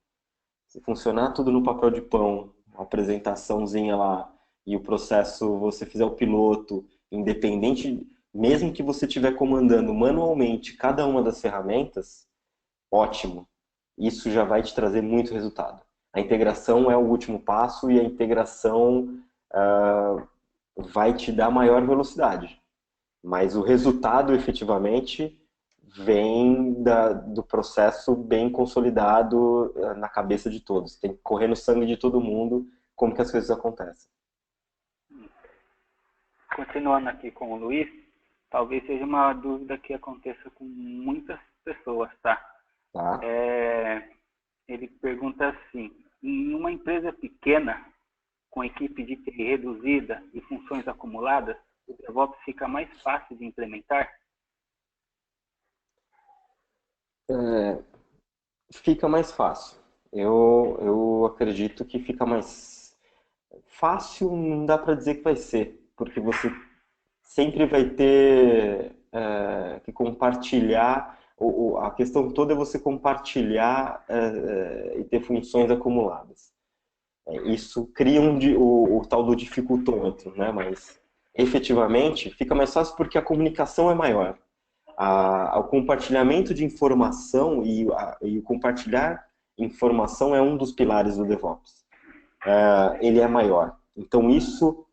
Se funcionar tudo no papel de pão, a apresentaçãozinha lá e o processo, você fizer o piloto, independente, mesmo que você estiver comandando manualmente cada uma das ferramentas, ótimo. Isso já vai te trazer muito resultado. A integração é o último passo e a integração vai te dar maior velocidade. Mas o resultado, efetivamente, vem do processo bem consolidado na cabeça de todos. Tem que correr no sangue de todo mundo como que as coisas acontecem. Continuando aqui com o Luiz, talvez seja uma dúvida que aconteça com muitas pessoas, tá? Tá? Ele pergunta assim, em uma empresa pequena, com equipe de TI reduzida e funções acumuladas, o DevOps fica mais fácil de implementar? Fica mais fácil. Eu acredito que fica mais fácil, não dá para dizer que vai ser, porque você sempre vai ter que compartilhar. A questão toda é você compartilhar e ter funções acumuladas. Isso cria o tal do dificultômetro, né? Mas efetivamente fica mais fácil porque a comunicação é maior. O compartilhamento de informação e o compartilhar informação é um dos pilares do DevOps. Ele é maior. Então isso,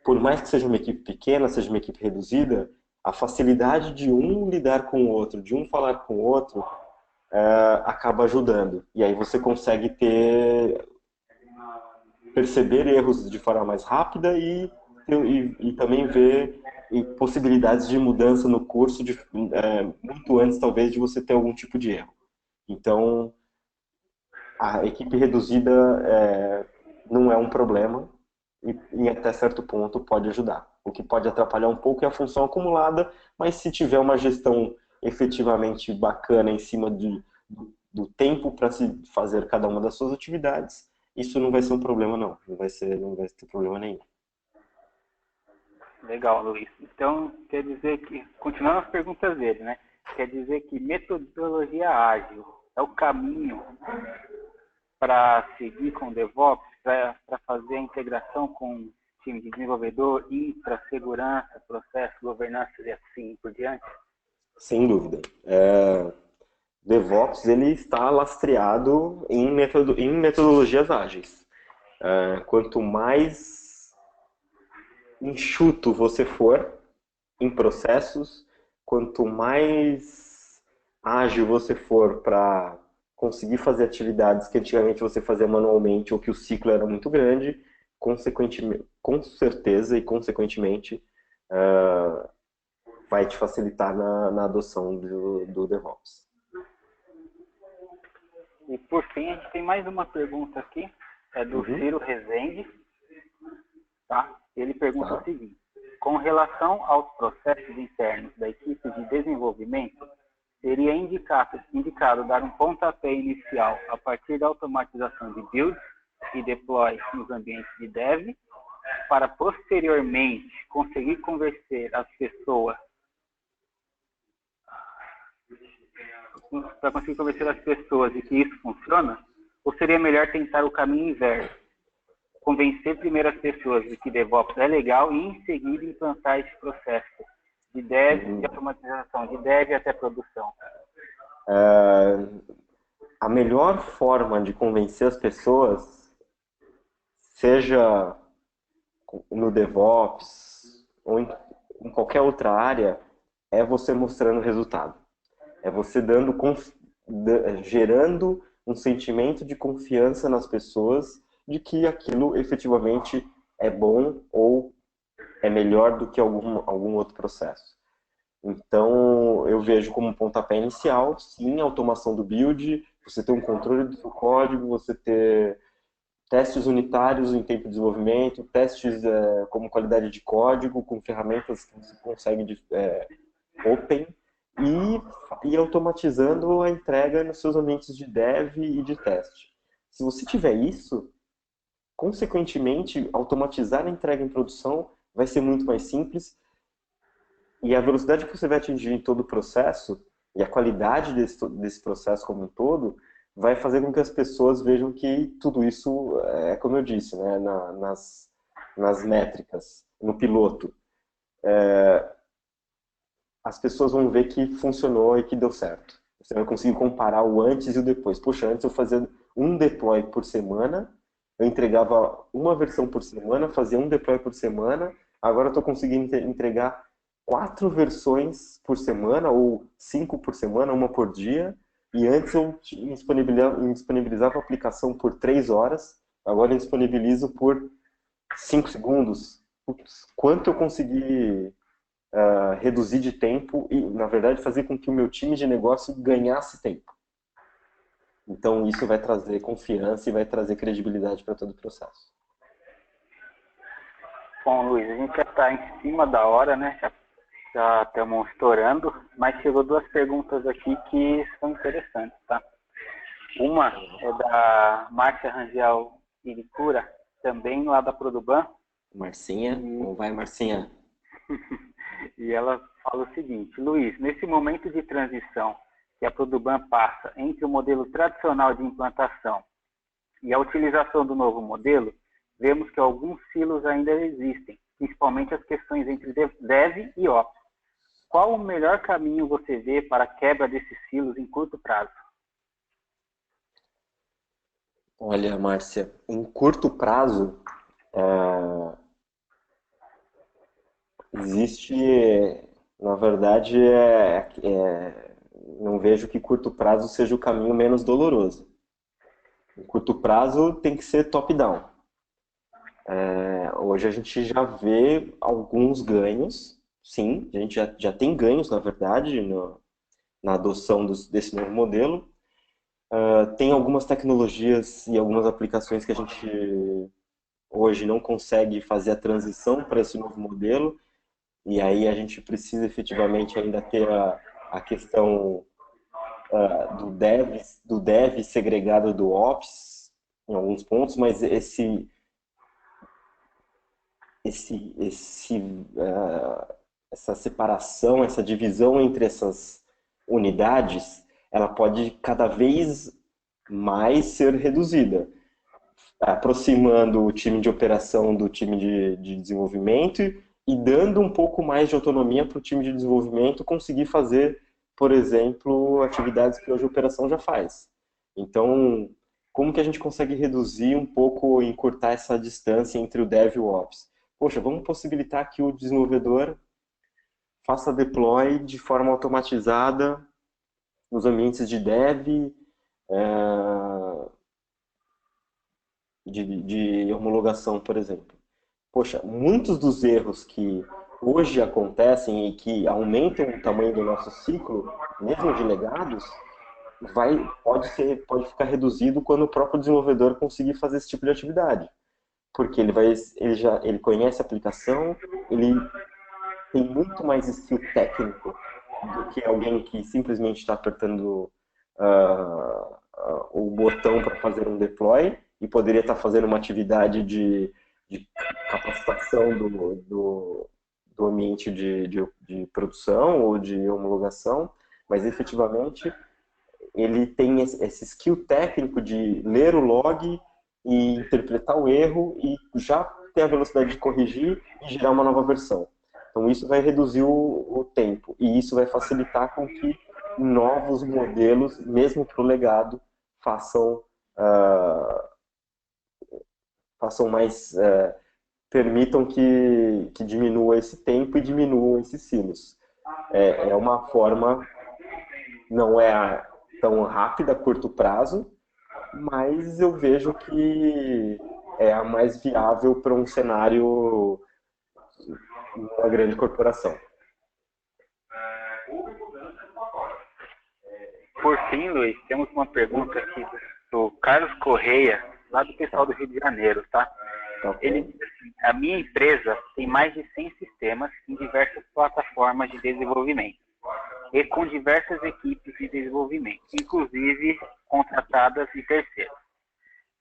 por mais que seja uma equipe pequena, seja uma equipe reduzida, a facilidade de um lidar com o outro, de um falar com o outro, acaba ajudando. E aí você consegue perceber erros de forma mais rápida e também ver possibilidades de mudança no curso muito antes, talvez, de você ter algum tipo de erro. Então, a equipe reduzida não é um problema e até certo ponto pode ajudar. O que pode atrapalhar um pouco é a função acumulada, mas se tiver uma gestão efetivamente bacana em cima do tempo para se fazer cada uma das suas atividades, isso não vai ser um problema não, não vai ter problema nenhum. Legal, Luiz. Então, quer dizer que, continuando as perguntas dele, né? Quer dizer que metodologia ágil é o caminho para seguir com o DevOps, para fazer a integração com time de desenvolvedor, infra, segurança, processo, governança e assim por diante? Sem dúvida. DevOps ele está lastreado em metodologias ágeis. Quanto mais enxuto você for em processos, quanto mais ágil você for para conseguir fazer atividades que antigamente você fazia manualmente ou que o ciclo era muito grande, consequentemente, com certeza e consequentemente vai te facilitar na adoção do DevOps. E por fim, a gente tem mais uma pergunta aqui, é do Ciro Rezende, tá? Ele pergunta o seguinte: com relação aos processos internos da equipe de desenvolvimento, seria indicado dar um pontapé inicial a partir da automatização de builds e deploy nos ambientes de dev, para posteriormente conseguir convencer as pessoas de que isso funciona? Ou seria melhor tentar o caminho inverso? Convencer primeiro as pessoas de que DevOps é legal e em seguida implantar esse processo de dev, de automatização, de dev até produção? A melhor forma de convencer as pessoas, seja no DevOps ou em qualquer outra área, é você mostrando resultado. É você gerando um sentimento de confiança nas pessoas de que aquilo efetivamente é bom ou é melhor do que algum outro processo. Então, eu vejo como um pontapé inicial, sim, a automação do build, você ter um controle do seu código, você ter testes unitários em tempo de desenvolvimento, testes como qualidade de código, com ferramentas que você consegue open, e automatizando a entrega nos seus ambientes de dev e de teste. Se você tiver isso, consequentemente, automatizar a entrega em produção vai ser muito mais simples e a velocidade que você vai atingir em todo o processo e a qualidade desse processo como um todo vai fazer com que as pessoas vejam que tudo isso é como eu disse, né, nas métricas, no piloto. As pessoas vão ver que funcionou e que deu certo. Você vai conseguir comparar o antes e o depois. Poxa, antes eu fazia um deploy por semana, eu entregava uma versão por semana, fazia um deploy por semana, agora eu estou conseguindo entregar 4 versões por semana, ou 5 por semana, uma por dia. E antes eu disponibilizava a aplicação por 3 horas, agora eu disponibilizo por 5 segundos. Putz, quanto eu consegui reduzir de tempo e, na verdade, fazer com que o meu time de negócio ganhasse tempo. Então, isso vai trazer confiança e vai trazer credibilidade para todo o processo. Bom, Luiz, a gente já está em cima da hora, né? Já estamos estourando, mas chegou 2 perguntas aqui que são interessantes, tá? Uma é da Márcia Rangel Iricura, também lá da Produban. Marcinha, como vai, Marcinha? E ela fala o seguinte: Luiz, nesse momento de transição que a Produban passa entre o modelo tradicional de implantação e a utilização do novo modelo, vemos que alguns silos ainda existem, principalmente as questões entre Dev e Ops. Qual o melhor caminho você vê para a quebra desses silos em curto prazo? Olha, Márcia, em curto prazo, existe, na verdade, não vejo que curto prazo seja o caminho menos doloroso. Em curto prazo tem que ser top-down. Hoje a gente já vê alguns ganhos, sim, a gente já tem ganhos, na verdade, na adoção desse novo modelo. Tem algumas tecnologias e algumas aplicações que a gente hoje não consegue fazer a transição para esse novo modelo, e aí a gente precisa efetivamente ainda ter a questão do dev segregado do ops em alguns pontos, mas essa separação, essa divisão entre essas unidades, ela pode cada vez mais ser reduzida, aproximando o time de operação do time de desenvolvimento e dando um pouco mais de autonomia para o time de desenvolvimento conseguir fazer, por exemplo, atividades que hoje a operação já faz. Então, como que a gente consegue reduzir um pouco, encurtar essa distância entre o dev e o ops? Poxa, vamos possibilitar que o desenvolvedor faça deploy de forma automatizada nos ambientes de dev, de homologação, por exemplo. Poxa, muitos dos erros que hoje acontecem e que aumentam o tamanho do nosso ciclo, mesmo de legados, pode ficar reduzido quando o próprio desenvolvedor conseguir fazer esse tipo de atividade. Porque ele conhece a aplicação, ele tem muito mais skill técnico do que alguém que simplesmente está apertando o botão para fazer um deploy e poderia estar fazendo uma atividade de capacitação do ambiente de produção ou de homologação, mas efetivamente ele tem esse skill técnico de ler o log e interpretar o erro e já ter a velocidade de corrigir e gerar uma nova versão. Então isso vai reduzir o tempo e isso vai facilitar com que novos modelos, mesmo para o legado, façam, façam mais, permitam que diminua esse tempo e diminuam esses silos. É uma forma, não é tão rápida a curto prazo, mas eu vejo que é a mais viável para um cenário uma grande corporação. Por fim, Luiz, temos uma pergunta aqui do Carlos Correia, lá do pessoal do Rio de Janeiro, tá? Ele diz assim: a minha empresa tem mais de 100 sistemas em diversas plataformas de desenvolvimento e com diversas equipes de desenvolvimento, inclusive contratadas de terceiros.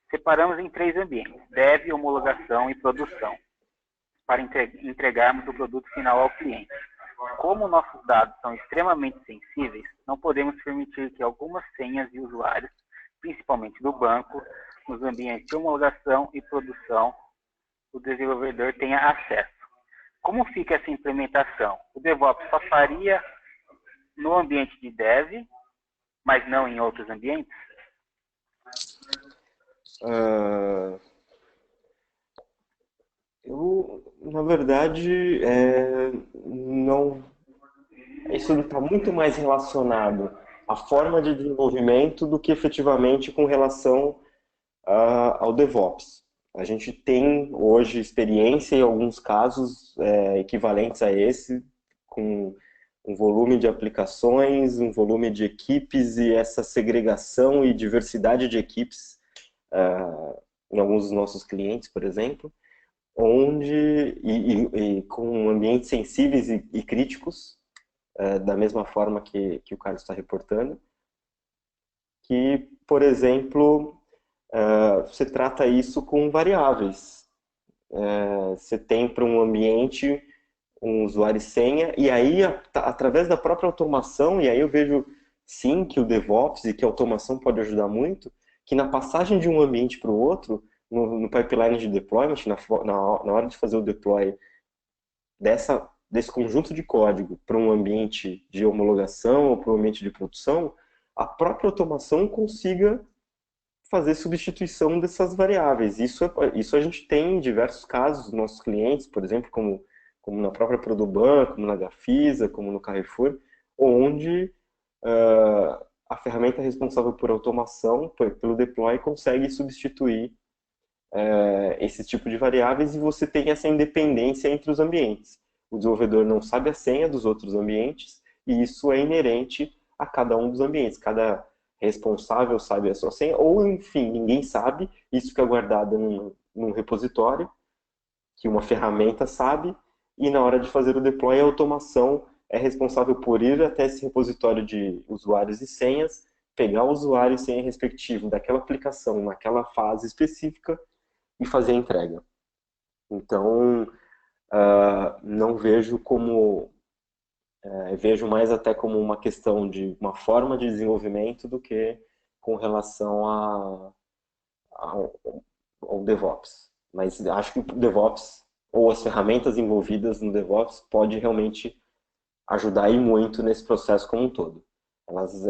Separamos em 3 ambientes: dev, homologação e produção, para entregarmos o produto final ao cliente. Como nossos dados são extremamente sensíveis, não podemos permitir que algumas senhas de usuários, principalmente do banco, nos ambientes de homologação e produção, o desenvolvedor tenha acesso. Como fica essa implementação? O DevOps só faria no ambiente de dev, mas não em outros ambientes? Na verdade, não, isso está muito mais relacionado à forma de desenvolvimento do que efetivamente com relação ao DevOps. A gente tem hoje experiência em alguns casos equivalentes a esse, com um volume de aplicações, um volume de equipes e essa segregação e diversidade de equipes em alguns dos nossos clientes, por exemplo, onde e com ambientes sensíveis e críticos, da mesma forma que o Carlos está reportando, que, por exemplo, você trata isso com variáveis. Você tem para um ambiente um usuário e senha, e aí, através da própria automação, e aí eu vejo sim que o DevOps e que a automação pode ajudar muito, que na passagem de um ambiente para o outro, no pipeline de deployment, na hora de fazer o deploy desse conjunto de código para um ambiente de homologação ou para um ambiente de produção, a própria automação consiga fazer substituição dessas variáveis. Isso a gente tem em diversos casos dos nossos clientes, por exemplo, como na própria Produban, como na Gafisa, como no Carrefour, onde a ferramenta responsável por automação, pelo deploy, consegue substituir esse tipo de variáveis e você tem essa independência entre os ambientes. O desenvolvedor não sabe a senha dos outros ambientes e isso é inerente a cada um dos ambientes. Cada responsável sabe a sua senha, ou enfim, ninguém sabe, isso fica guardado num repositório, que uma ferramenta sabe, e na hora de fazer o deploy, a automação é responsável por ir até esse repositório de usuários e senhas, pegar o usuário e senha respectivo daquela aplicação naquela fase específica e fazer a entrega. Então, não vejo como. Vejo mais até como uma questão de uma forma de desenvolvimento do que com relação ao, ao DevOps. Mas acho que o DevOps, ou as ferramentas envolvidas no DevOps, pode realmente ajudar e muito nesse processo como um todo. Elas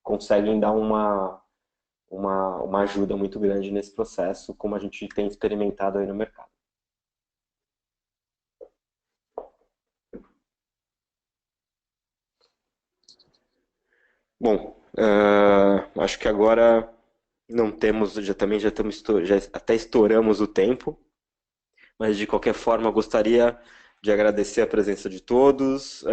conseguem dar uma ajuda muito grande nesse processo, como a gente tem experimentado aí no mercado. Bom, acho que agora não temos, já estamos, já até estouramos o tempo, mas de qualquer forma gostaria de agradecer a presença de todos.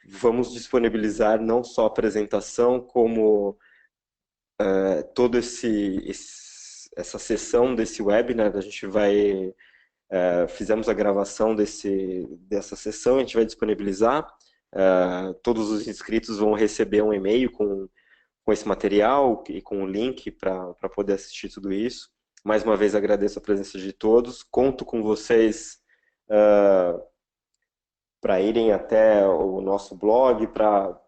Vamos disponibilizar não só a apresentação, como toda essa sessão desse webinar. A gente vai fizemos a gravação dessa sessão, a gente vai disponibilizar. Todos os inscritos vão receber um e-mail com esse material e com o link para poder assistir tudo isso. Mais uma vez agradeço a presença de todos. Conto com vocês para irem até o nosso blog, para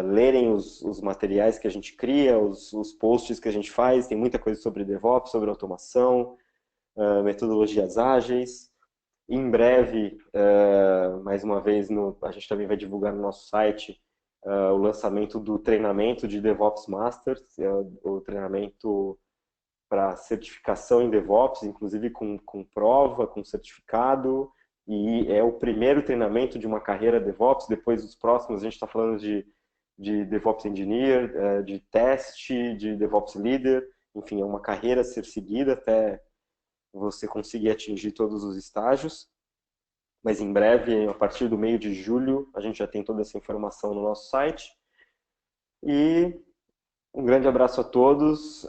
lerem os materiais que a gente cria, os posts que a gente faz. Tem muita coisa sobre DevOps, sobre automação, metodologias ágeis. Em breve, mais uma vez, a gente também vai divulgar no nosso site o lançamento do treinamento de DevOps Masters, o treinamento para certificação em DevOps, inclusive com prova, com certificado, e é o primeiro treinamento de uma carreira DevOps. Depois dos próximos, a gente está falando de DevOps Engineer, de teste, de DevOps Leader, enfim, é uma carreira a ser seguida até você conseguir atingir todos os estágios. Mas em breve, a partir do meio de julho, a gente já tem toda essa informação no nosso site. E um grande abraço a todos,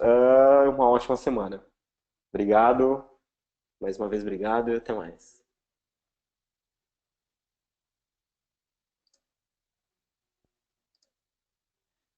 uma ótima semana. Obrigado, mais uma vez obrigado e até mais.